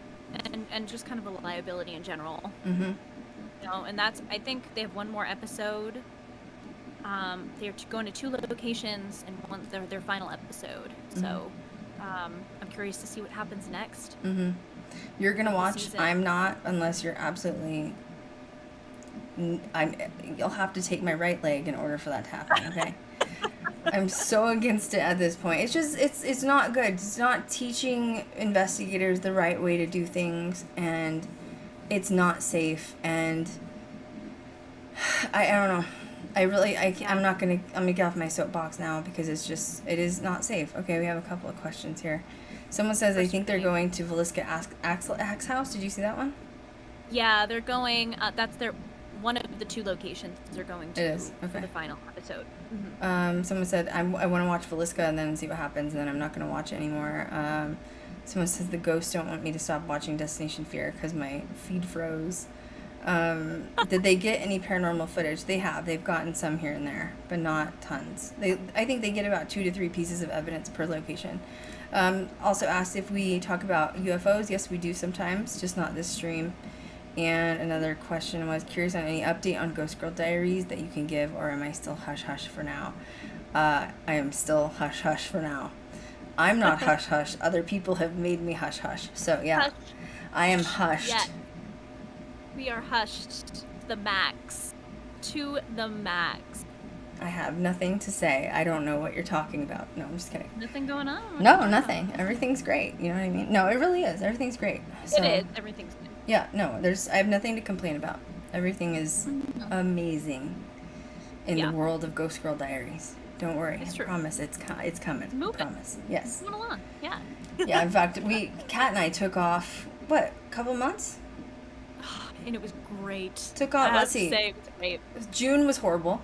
And just kind of a liability in general. Mm-hmm. You know, and that's, I think they have one more episode. They're going to 2 locations and their final episode. Mm-hmm. So I'm curious to see what happens next. Mm-hmm. You're gonna watch. I'm not, unless you're absolutely. You'll have to take my right leg in order for that to happen. Okay. I'm so against it at this point. It's just it's not good. It's not teaching investigators the right way to do things, and it's not safe. And I don't know. I'm gonna get off my soapbox now, because it is not safe. Okay, we have a couple of questions here. Someone says they think they're going to Villisca Axe House. Did you see that one? Yeah, they're going. That's one of the 2 locations they're going to. It is. Okay. For the final episode. Mm-hmm. Someone said I want to watch Villisca and then see what happens, and then I'm not going to watch it anymore. Someone says the ghosts don't want me to stop watching Destination Fear because my feed froze. Did they get any paranormal footage? They have. They've gotten some here and there, but not tons. I think they get about 2 to 3 pieces of evidence per location. Also asked if we talk about UFOs. Yes, we do sometimes, just not this stream. And another question was, curious on any update on Ghost Girl Diaries that you can give, or am I still hush hush for now? I am still hush hush for now. I'm not hush hush. Other people have made me hush hush. So yeah, Hush. I am hushed. Yeah. We are hushed to the max. To the max. I have nothing to say. I don't know what you're talking about. No, I'm just kidding. Nothing going on? No, nothing. Everything's great. You know what I mean? No, it really is. Everything's great. So, It is. Everything's good. Yeah, no, I have nothing to complain about. Everything is amazing in the world of Ghost Girl Diaries. Don't worry. It's I true. promise it's coming. It's moving. Promise. Yes. Moving along. Yeah. Yeah, in fact, Kat and I took off, a couple months? And it was great. Took off, I have let's to see. say, it was great. June was horrible.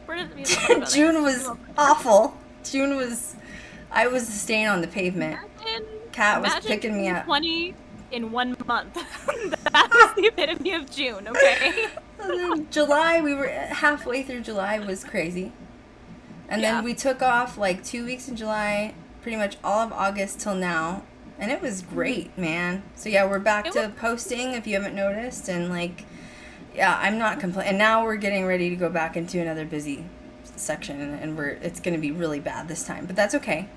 Where did we talk about June that? was awful. I was staying on the pavement. Kat was Imagine picking me up. 20 in 1 month. That was the epitome of June, okay? And then July, we were halfway through July, was crazy. And Yeah. then we took off like 2 weeks in July, pretty much all of August till now. And it was great, man. So yeah, we're back to posting if you haven't noticed. And like, yeah, I'm not complaining. And now we're getting ready to go back into another busy section. And it's going to be really bad this time. But that's okay.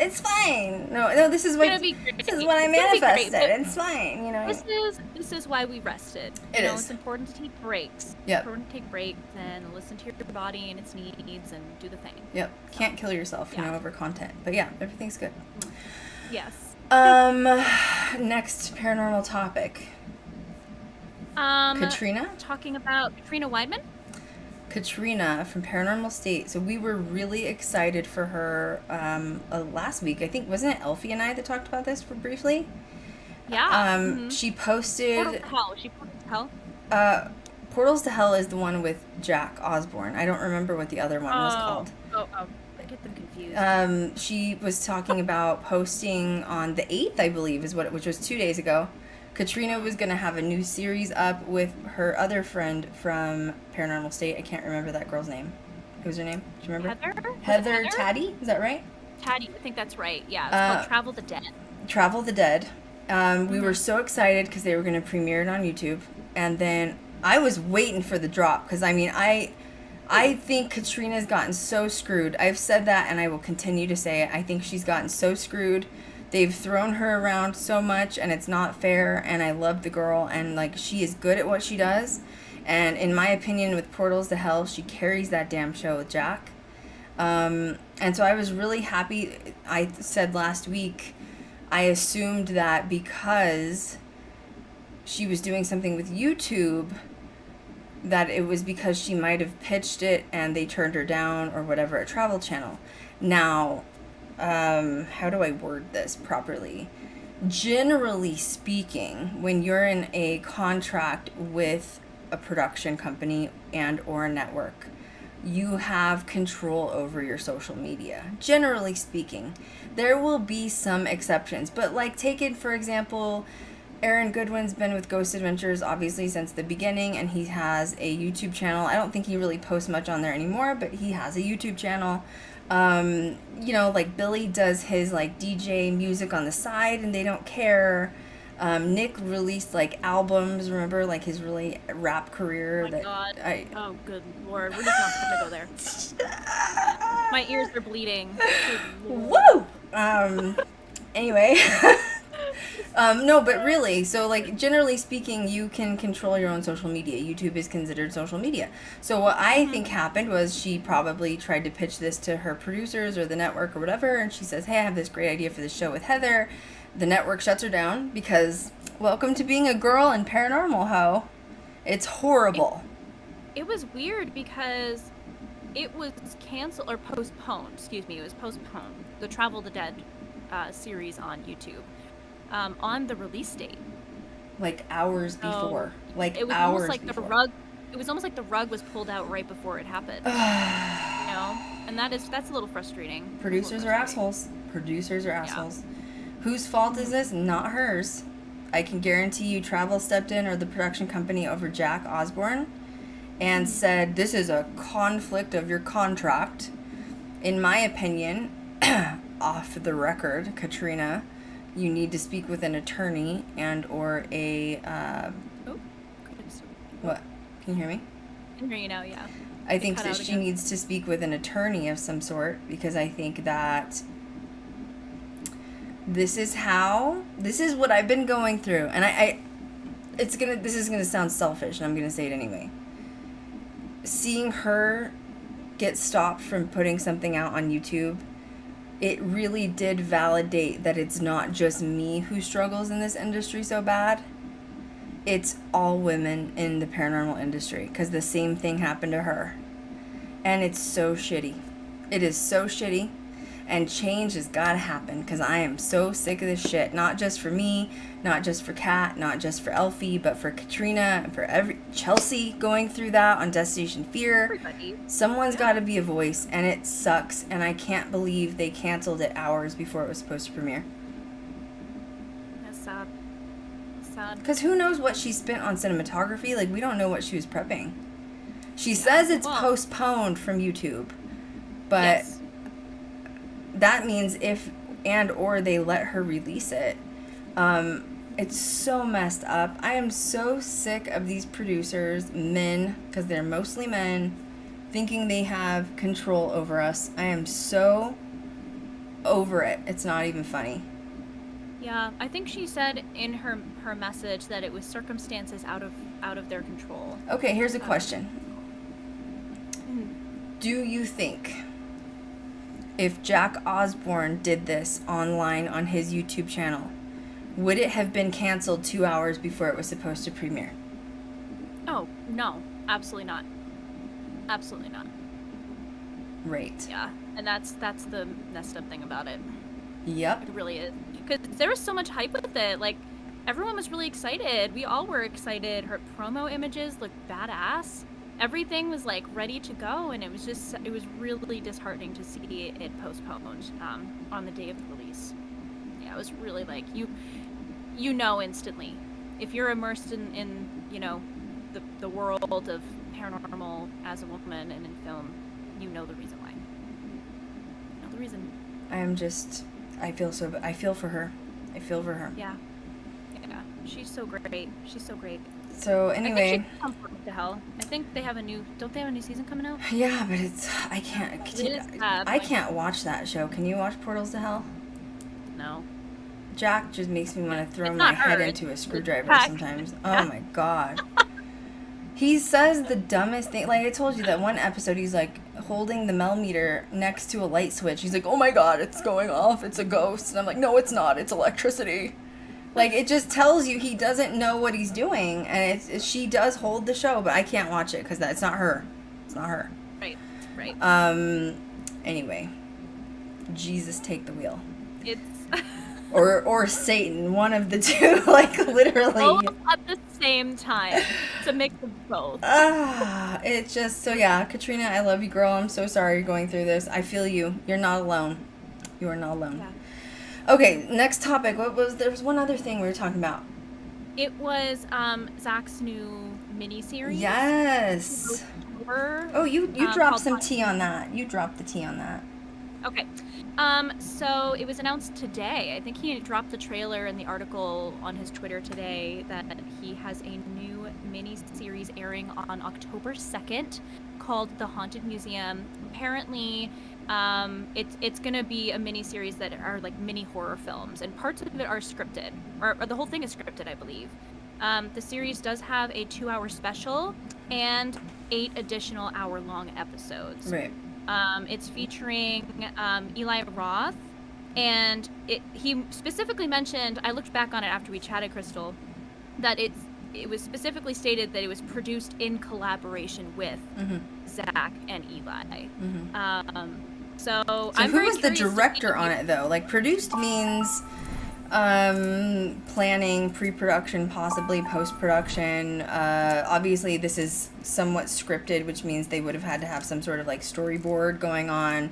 It's fine. No, this is what I manifested. It's fine, you know. This is why we rested. It is. It's important to take breaks. Yep. It's important to take breaks and listen to your body and its needs and do the thing. Yep. Can't kill yourself, over content. But yeah, everything's good. Yes. Next paranormal topic. Katrina? Talking about Katrina Weidman? Katrina from Paranormal State. So we were really excited for her last week. I think, wasn't it Elfie and I that talked about this briefly? Yeah. She posted... Portals to Hell. She Portals to Hell? Portals to Hell is the one with Jack Osborne. I don't remember what the other one was called. I get them confused. She was talking about posting on the 8th, I believe, which was 2 days ago. Katrina was going to have a new series up with her other friend from Paranormal State. I can't remember that girl's name. Who's her name? Do you remember? Heather Taddy? Is that right? Taddy, I think that's right. Yeah, it's called Travel the Dead. Travel the Dead. We were so excited because they were going to premiere it on YouTube. And then I was waiting for the drop because, I mean, I think Katrina's gotten so screwed. I've said that and I will continue to say it. I think she's gotten so screwed. They've thrown her around so much and it's not fair, and I love the girl, and like, she is good at what she does, and in my opinion with Portals to Hell, she carries that damn show with Jack. And so I was really happy. I said last week I assumed that because she was doing something with YouTube that it was because she might have pitched it and they turned her down or whatever at Travel Channel. Now, how do I word this properly? Generally speaking, when you're in a contract with a production company and or a network, you have control over your social media. Generally speaking, there will be some exceptions, but like, take it for example, Aaron Goodwin's been with Ghost Adventures obviously since the beginning, and he has a YouTube channel. I don't think he really posts much on there anymore, but he has a YouTube channel. Like Billy does his like DJ music on the side and they don't care. Nick released like albums, remember, like his really rap career. Oh my God. Oh, good Lord. We're just not going to go there. My ears are bleeding. Woo! Anyway. No, but really, so like, generally speaking, you can control your own social media. YouTube is considered social media. So what I think happened was she probably tried to pitch this to her producers or the network or whatever, and she says, hey, I have this great idea for this show with Heather. The network shuts her down because welcome to being a girl in paranormal, ho. It's horrible. It was weird because it was canceled, or postponed, excuse me, it was postponed. The Travel the Dead series on YouTube. On the release date, like hours before, it was hours almost like before. the rug. It was almost like the rug was pulled out right before it happened. And that's a little frustrating. Producers are assholes. Producers are assholes. Whose fault is this? Not hers. I can guarantee you, Travel stepped in, or the production company, over Jack Osborne, and said this is a conflict of your contract. In my opinion, off the record, Katrina, you need to speak with an attorney and or a what? Can you hear me? I can hear you now, yeah. I think that she needs to speak with an attorney of some sort, because I think that this is what I've been going through, and this is gonna sound selfish, and I'm gonna say it anyway. Seeing her get stopped from putting something out on YouTube, it really did validate that it's not just me who struggles in this industry so bad. It's all women in the paranormal industry, because the same thing happened to her. And it's so shitty. It is so shitty. And change has got to happen, because I am so sick of this shit. Not just for me, not just for Kat, not just for Elfie, but for Katrina and for Chelsea going through that on Destination Fear. Everybody. Someone's got to be a voice, and it sucks. And I can't believe they canceled it hours before it was supposed to premiere. That's sad. Sad. Because who knows what she spent on cinematography? Like, we don't know what she was prepping. She says it's postponed from YouTube, but Yes. that means if and or they let her release it. It's so messed up. I am so sick of these producers, men, because they're mostly men, thinking they have control over us. I am so over it. It's not even funny. Yeah, I think she said in her message that it was circumstances out of their control. Okay, here's a question. Do you think if Jack Osborne did this online on his YouTube channel, would it have been canceled 2 hours before it was supposed to premiere? Oh, no. Absolutely not. Absolutely not. Right. Yeah, and that's the messed up thing about it. Yep. It really is. Because there was so much hype with it. Like, everyone was really excited. We all were excited. Her promo images looked badass. Everything was, like, ready to go, and it was really disheartening to see it postponed on the day of the release. Yeah, it was really, like, you know instantly. If you're immersed in you know, the world of paranormal as a woman and in film, you know the reason why. You know the reason. I feel for her. I feel for her. Yeah. Yeah. She's so great. She's so great. So anyway. I think she comes to hell. I think don't they have a new season coming out? Yeah, but I can't watch that show. Can you watch Portals to Hell? No. Jack just makes me want to throw It's my not head her, into a it's screwdriver Jack. sometimes. Oh my god. He says the dumbest thing. Like I told you, that one episode, he's like holding the millimeter next to a light switch. He's like, oh my god, it's going off. It's a ghost. And I'm like, no, it's not. It's electricity. Like, it just tells you he doesn't know what he's doing. And she does hold the show, but I can't watch it because it's not her. It's not her. Right. Anyway. Jesus, take the wheel. It's or Satan, one of the two, like literally. both at the same time. It's a mix of both. It's just so yeah, Katrina, I love you, girl. I'm so sorry you're going through this. I feel you. You're not alone. You are not alone. Yeah. Okay, next topic. There was one other thing we were talking about. It was Zach's new miniseries. Yes. Oh, you dropped some tea on that. You dropped the tea on that. Okay. So it was announced today. I think he dropped the trailer and the article on his Twitter today that he has a new mini-series airing on October 2nd called The Haunted Museum. Apparently, it's going to be a mini-series that are like mini horror films, and parts of it are scripted, or the whole thing is scripted, I believe. The series does have a 2-hour special and 8 additional hour-long episodes. Right. It's featuring Eli Roth, and he specifically mentioned, I looked back on it after we chatted, Krystal, that it was specifically stated that it was produced in collaboration with Zach and Eli. So I'm who very was the curious to director see- on it, though? Like, produced means planning, pre-production, possibly post-production. Obviously this is somewhat scripted, which means they would have had to have some sort of like storyboard going on.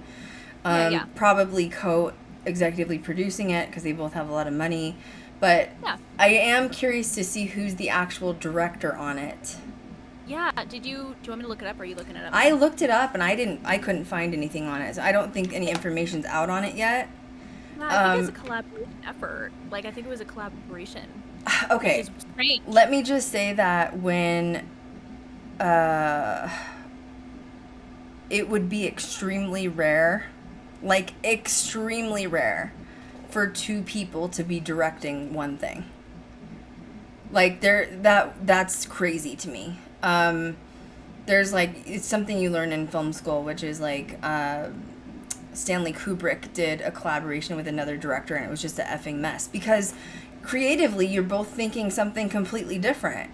Yeah. Probably co-executively producing it because they both have a lot of money. But Yeah. I am curious to see who's the actual director on it. Yeah, do you want me to look it up, or are you looking it up? I looked it up and I couldn't find anything on it. So I don't think any information's out on it yet. Yeah, I think it's a collaboration effort. Like, I think it was a collaboration. Which Okay, is strange. let me just say that when it would be extremely rare, like extremely rare, for two people to be directing one thing. Like that's crazy to me. There's like, it's something you learn in film school, which is like Stanley Kubrick did a collaboration with another director, and it was just a effing mess because creatively you're both thinking something completely different.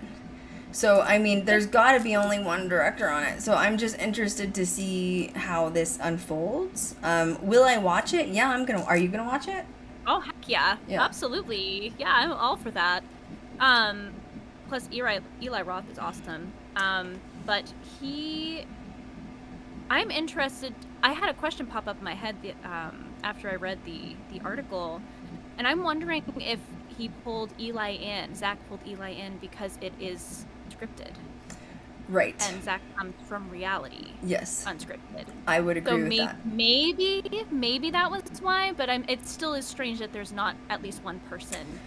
So, I mean, there's got to be only one director on it. So, I'm just interested to see how this unfolds. Will I watch it? Yeah, I'm gonna. Are you gonna watch it? Oh, heck yeah. Yeah. Absolutely. Yeah, I'm all for that. Plus Eli Roth is awesome. But I'm interested. I had a question pop up in my head after I read the article, and I'm wondering if he pulled Eli in, Zach pulled Eli in because it is scripted. Right. And Zach comes from reality. Yes. Unscripted. I would agree with that. Maybe that was why, but it still is strange that there's not at least one person.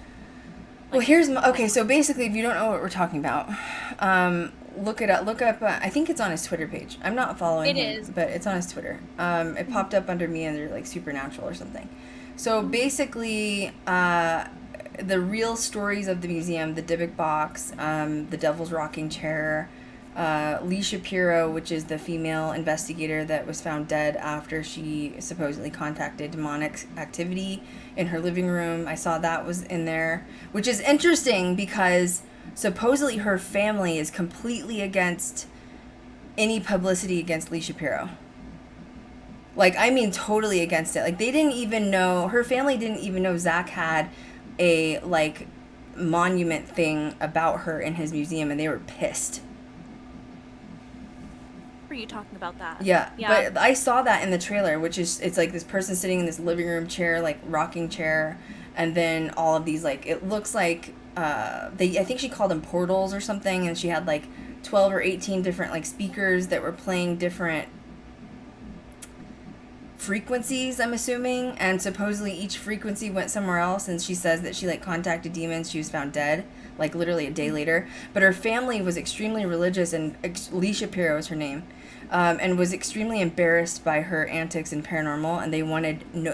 Well, here's okay. So basically, if you don't know what we're talking about, look it up. Look up. I think it's on his Twitter page. I'm not following him, but it's on his Twitter. It popped up under me under like Supernatural or something. So basically, the real stories of the museum, the Dybbuk box, the Devil's Rocking Chair, Lee Shapiro, which is the female investigator that was found dead after she supposedly contacted demonic activity in her living room. I saw that was in there, which is interesting because supposedly her family is completely against any publicity against Lee Shapiro. Like, I mean, totally against it. Like, they didn't even know, her family didn't even know Zach had a, like, monument thing about her in his museum, and they were pissed. Were you talking about that? Yeah, but I saw that in the trailer, which is, it's like this person sitting in this living room chair, like, rocking chair, and then all of these, like, it looks like, I think she called them portals or something, and she had, like, 12 or 18 different, like, speakers that were playing different frequencies, I'm assuming, and supposedly each frequency went somewhere else, and she says that she like contacted demons. She was found dead like literally a day later, but her family was extremely religious, and Lee Shapiro is her name, and was extremely embarrassed by her antics in Paranormal, and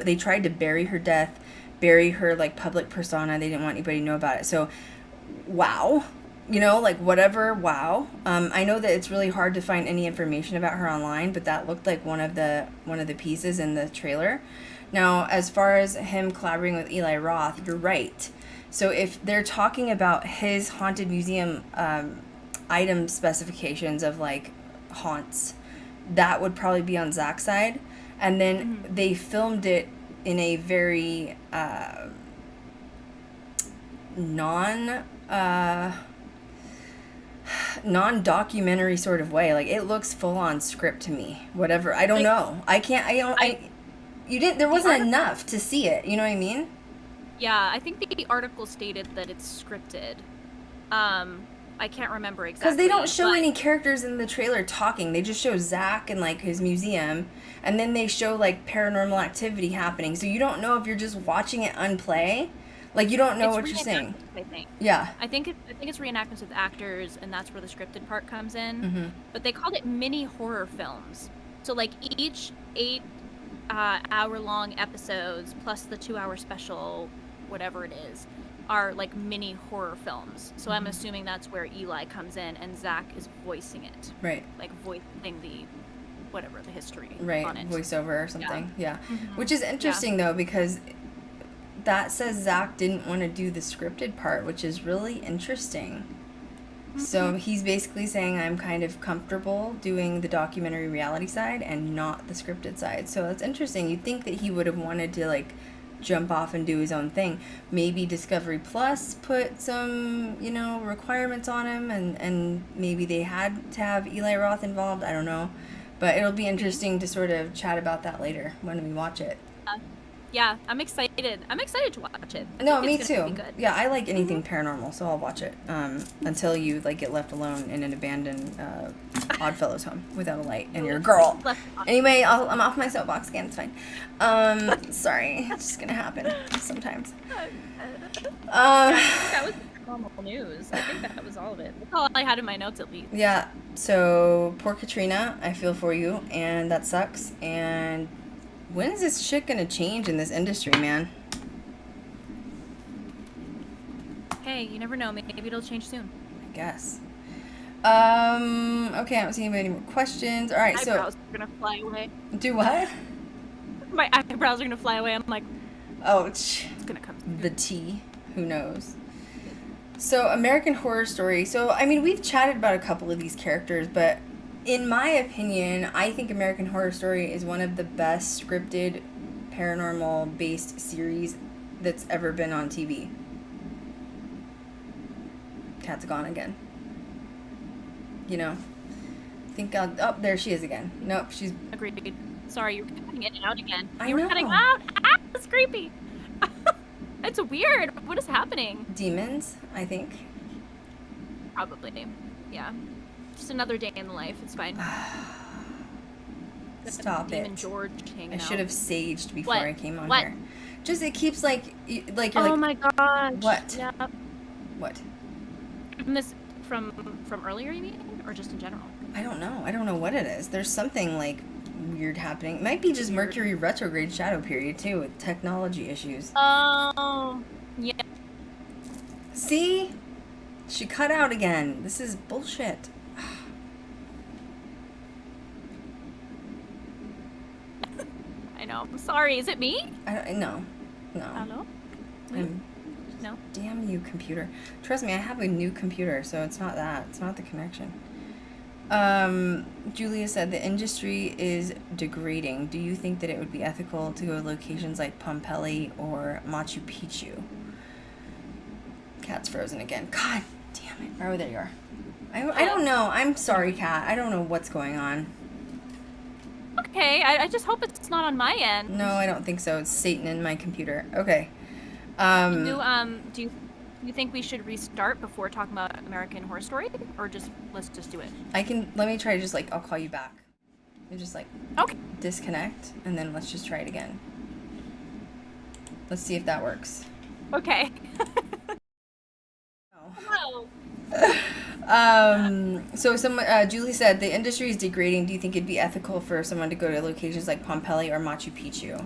they tried to bury her death, bury her like public persona. They didn't want anybody to know about it. So wow, you know, like whatever, wow. I know that it's really hard to find any information about her online, but that looked like one of the pieces in the trailer. Now, as far as him collaborating with Eli Roth, you're right. So if they're talking about his haunted museum item specifications of like haunts, that would probably be on Zach's side. And then they filmed it in a very non-documentary sort of way. Like, it looks full on script to me. Whatever. I don't know. There wasn't enough to see it. You know what I mean? Yeah, I think the article stated that it's scripted. I can't remember exactly. Because they don't show any characters in the trailer talking. They just show Zach and, like, his museum. And then they show, like, paranormal activity happening. So you don't know if you're just watching it unplay. Like, you don't know what you're saying. I think. Yeah. I think it's reenactments with actors, and that's where the scripted part comes in. Mm-hmm. But they called it mini horror films. So, like, each 8 hour-long episodes, plus the 2-hour special, whatever it is, are, like, mini horror films. So I'm assuming that's where Eli comes in, and Zach is voicing it. Right. Like, voicing the history right. on it. Voiceover or something. Yeah. Mm-hmm. Which is interesting, though, because that says Zach didn't want to do the scripted part, which is really interesting. Mm-hmm. So he's basically saying, I'm kind of comfortable doing the documentary reality side and not the scripted side. So that's interesting. You'd think that he would have wanted to, like, jump off and do his own thing. Maybe Discovery Plus put some, you know, requirements on him, and maybe they had to have Eli Roth involved. I don't know. But it'll be interesting to sort of chat about that later when we watch it. Yeah, I'm excited. I'm excited to watch it. I No, think me it's gonna too. be good. Yeah, I like anything paranormal, so I'll watch it. Until you like get left alone in an abandoned Oddfellows home without a light, and you're a girl. Anyway, I'm off my soapbox again. It's fine. Sorry, it's just gonna happen sometimes. That was normal news. I think that was all of it. That's all I had in my notes, at least. Yeah. So poor Katrina, I feel for you, and that sucks. And when is this shit gonna change in this industry, man? Hey, you never know. Maybe it'll change soon. I guess. Okay, I don't see any more questions. All right, My eyebrows are gonna fly away. Do what? My eyebrows are gonna fly away. I'm like, oh, it's gonna come. The tea. Who knows? So, American Horror Story. So, I mean, we've chatted about a couple of these characters, but in my opinion, I think American Horror Story is one of the best scripted paranormal-based series that's ever been on TV. Cat's gone again. You know, I think I'll... Oh, there she is again. Nope, she's... Agreed. Sorry, you're cutting in and out again. I Were know. cutting out. Ah, it's creepy. It's weird. What is happening? Demons, I think. Probably. Yeah. Just another day in the life. It's fine. Stop Demon it. George hanging I should have saged before What? I came on What? here. Just, it keeps like you're like... Oh my gosh. What? Yeah. What? From earlier, you mean? Or just in general? I don't know. I don't know what it is. There's something like weird happening. It might be just Mercury retrograde shadow period too, with technology issues. Oh, yeah. See? She cut out again. This is bullshit. I know. I'm sorry. Is it me? No. Hello? No. Damn you, computer. Trust me, I have a new computer, so it's not that. It's not the connection. Julia said the industry is degrading. Do you think that it would be ethical to go to locations like Pompeii or Machu Picchu? Cat's frozen again. God damn it. Oh, there you are. I don't know. I'm sorry, Cat. I don't know what's going on. Okay, I just hope it's not on my end. No, I don't think so. It's Satan in my computer. Okay. Do you think we should restart before talking about American Horror Story, or let's just do it? Let me try just like, I'll call you back. You just like, okay, disconnect, and then let's just try it again. Let's see if that works. Okay. Hello. So Julie said the industry is degrading. Do you think it'd be ethical for someone to go to locations like Pompeii or Machu Picchu?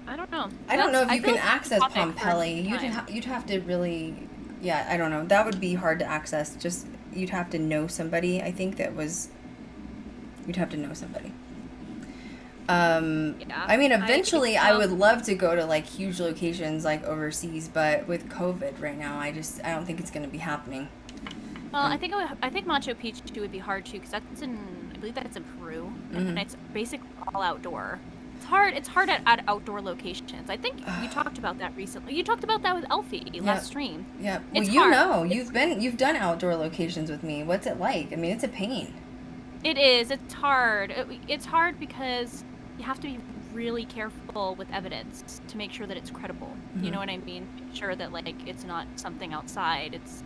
I don't know. I don't know if you can access Pompeii. You'd have to really, yeah, I don't know. That would be hard to access. Just, you'd have to know somebody. I think you'd have to know somebody. Yeah, I mean, eventually I would love to go to like huge locations like overseas, but with COVID right now, I don't think it's going to be happening. Well, I think Machu Picchu would be hard too, because I believe that's in Peru, and it's basically all outdoor. It's hard at outdoor locations. I think you talked about that recently. You talked about that with Elfie last stream. Yeah. Well, you've done outdoor locations with me. What's it like? I mean, it's a pain. It is. It's hard. It's hard because you have to be really careful with evidence to make sure that it's credible. Mm-hmm. You know what I mean? Make sure that like it's not something outside. It's.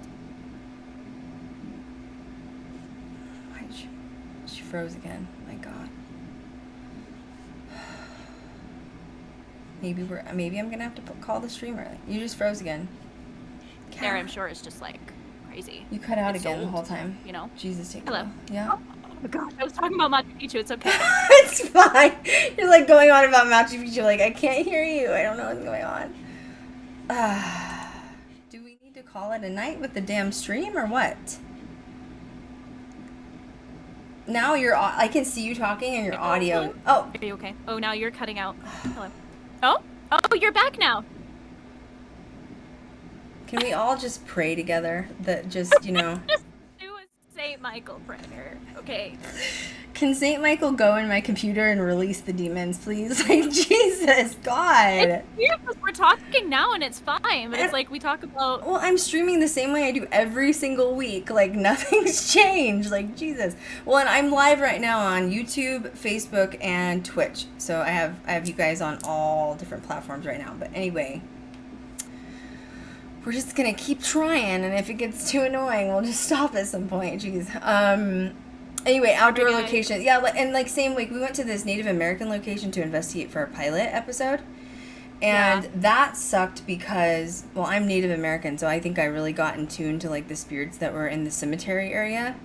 She froze again. My God. Maybe I'm gonna have to call the streamer. You just froze again. There, I'm sure it's just like crazy. You cut out again the whole time. You know. Jesus, take Hello. Yeah. Oh my God, I was talking about Machu Picchu. It's okay. It's fine. You're like going on about Machu Picchu. Like, I can't hear you. I don't know what's going on. Do we need to call it a night with the damn stream or what? Now I can see you talking and your audio. Oh. Are you okay? Oh, now you're cutting out. Hello. Oh, you're back now. Can we all just pray together that just, Just do a St. Michael prayer. Okay. Can St. Michael go in my computer and release the demons, please? Like, Jesus, God. It's weird because we're talking now and it's fine, but it's like we talk about... Well, I'm streaming the same way I do every single week. Like, nothing's changed. Like, Jesus. Well, and I'm live right now on YouTube, Facebook, and Twitch. So I have you guys on all different platforms right now. But anyway, we're just going to keep trying, and if it gets too annoying, we'll just stop at some point. Jeez. Anyway, outdoor location. Yeah, and like same week, we went to this Native American location to investigate for a pilot episode. And that sucked because, well, I'm Native American, so I think I really got in tune to, like, the spirits that were in the cemetery area.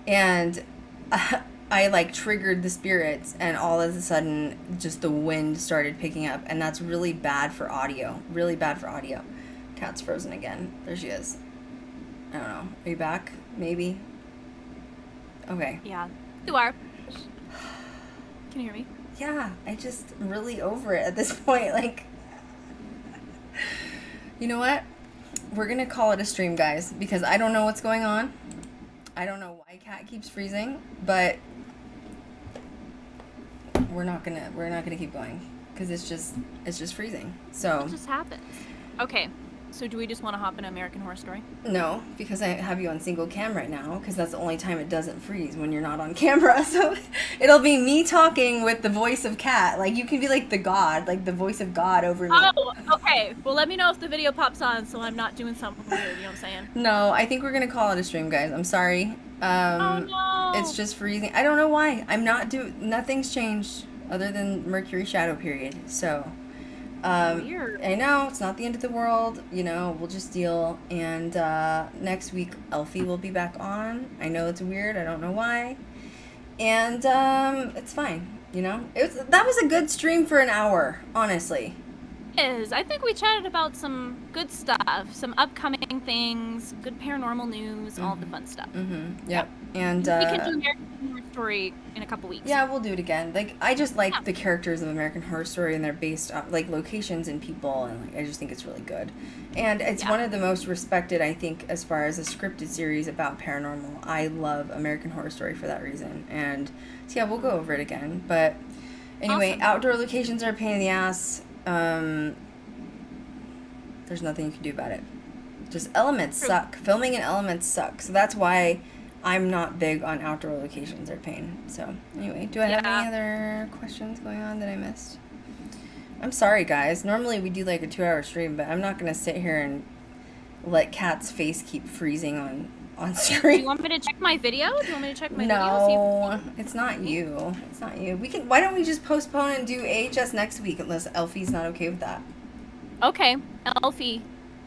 And I like, triggered the spirits, and all of a sudden, just the wind started picking up. And that's really bad for audio. Really bad for audio. Cat's frozen again. There she is. I don't know. Are you back? Maybe? Okay. Yeah. You are. Can you hear me? Yeah, I just really over it at this point. Like, you know what? We're gonna call it a stream, guys, because I don't know what's going on. I don't know why Cat keeps freezing, but we're not gonna keep going because it's just freezing. So It just happens. Okay. So do we just want to hop in American Horror Story? No, because I have you on single cam right now, because that's the only time it doesn't freeze, when you're not on camera. So it'll be me talking with the voice of Cat. Like, you can be like the god, like the voice of God over me. Oh, okay. Well, let me know if the video pops on so I'm not doing something weird, you know what I'm saying? No, I think we're going to call it a stream, guys. I'm sorry. Oh, no. It's just freezing. I don't know why. Nothing's changed other than Mercury shadow period. So... Weird. I know, it's not the end of the world, you know, we'll just deal, and next week Elfie will be back on. I know it's weird, I don't know why, and it's fine, you know. That was a good stream for an hour, honestly. I think we chatted about some good stuff, some upcoming things, good paranormal news, all the fun stuff. Mm-hmm. Yep. And we can do American Horror Story in a couple weeks. Yeah, we'll do it again. Like, I just like the characters of American Horror Story, and they're based on, like, locations and people, and like, I just think it's really good. And it's one of the most respected, I think, as far as a scripted series about paranormal. I love American Horror Story for that reason. And so yeah, we'll go over it again. But anyway, Awesome. Outdoor locations are a pain in the ass. There's nothing you can do about it. Just elements suck. Filming in elements suck. So that's why I'm not big on outdoor locations. They're pain. So anyway, do I have any other questions going on that I missed? I'm sorry, guys. Normally we do like a 2-hour stream, but I'm not going to sit here and let Cat's face keep freezing on screen. Do you want me to check my video? Do you want me to check my video? No, it's not you. It's not you. Why don't we just postpone and do AHS next week unless Elfie's not okay with that? Okay, Elfie.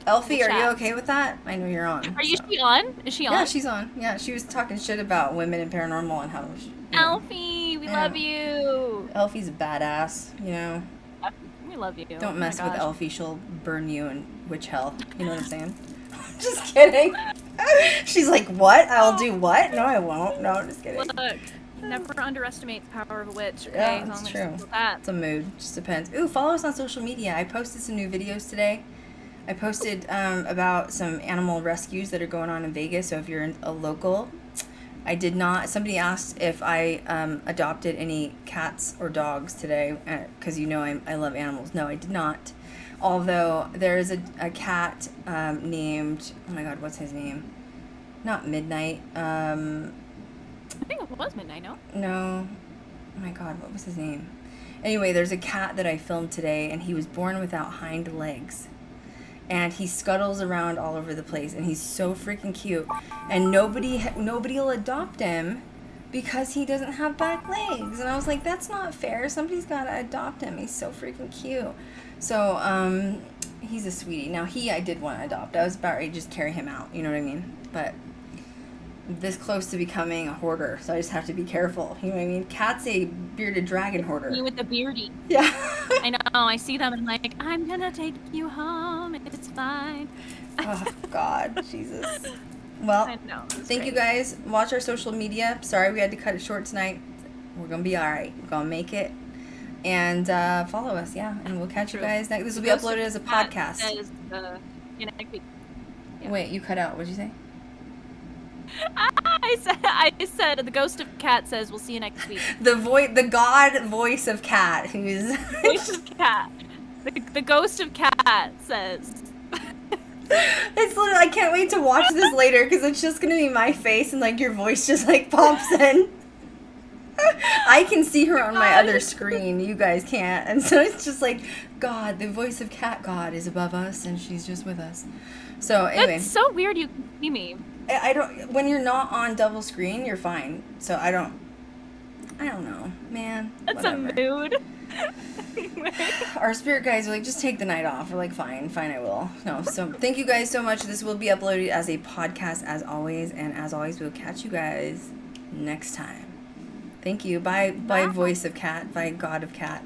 Elfie, are you okay with that? I know you're on. She on? Is she on? Yeah, she's on. Yeah, she was talking shit about women in paranormal and how she, Elfie, we love you. Elfie's a badass, you know. We love you. Don't mess with Elfie. She'll burn you in witch hell. You know what I'm saying? Just kidding. She's like, what? I'll do what? No, I won't. No, just kidding. Look, never underestimate the power of a witch, okay? Yeah, that's true. That. It's a mood. Just depends. Ooh, follow us on social media. I posted some new videos today. I posted about some animal rescues that are going on in Vegas. So if you're a local, I did not. Somebody asked if I adopted any cats or dogs today, because you know I love animals. No, I did not. Although there is a cat named, oh my god, what's his name? Not Midnight. I think it was Midnight, no? No. Oh my god, what was his name? Anyway, there's a cat that I filmed today, and he was born without hind legs. And he scuttles around all over the place, and he's so freaking cute. And nobody will adopt him because he doesn't have back legs. And I was like, that's not fair. Somebody's got to adopt him. He's so freaking cute. So, he's a sweetie. Now, I did want to adopt. I was about ready to just carry him out. You know what I mean? But this close to becoming a hoarder, so I just have to be careful. You know what I mean? Cat's a bearded dragon hoarder. You with the beardy. Yeah. I know. I see them and I'm like, I'm gonna take you home. It's fine. Oh, God. Jesus. Well, I know, thank you guys. Watch our social media. Sorry we had to cut it short tonight. We're going to be all right. We're going to make it. And follow us, yeah. And we'll catch you guys next. This will be uploaded as a podcast. Next week. Yeah. Wait, you cut out. What did you say? I said the ghost of cat says we'll see you next week. The god voice of cat, who's Voice of cat. The ghost of cat says. It's literally, I can't wait to watch this later because it's just gonna be my face and like your voice just like pops in. I can see her on my other screen. You guys can't, and so it's just like God, the voice of cat God is above us, and she's just with us. So anyway, It's so weird you can see me. I don't. When you're not on double screen, you're fine. So I don't know, man. That's whatever. a mood. Our spirit guys are like, just take the night off. We're like, fine, I will. No, so thank you guys so much. This will be uploaded as a podcast as always, and as always, we'll catch you guys next time. Thank you. Bye, voice of cat. Bye, God of cat.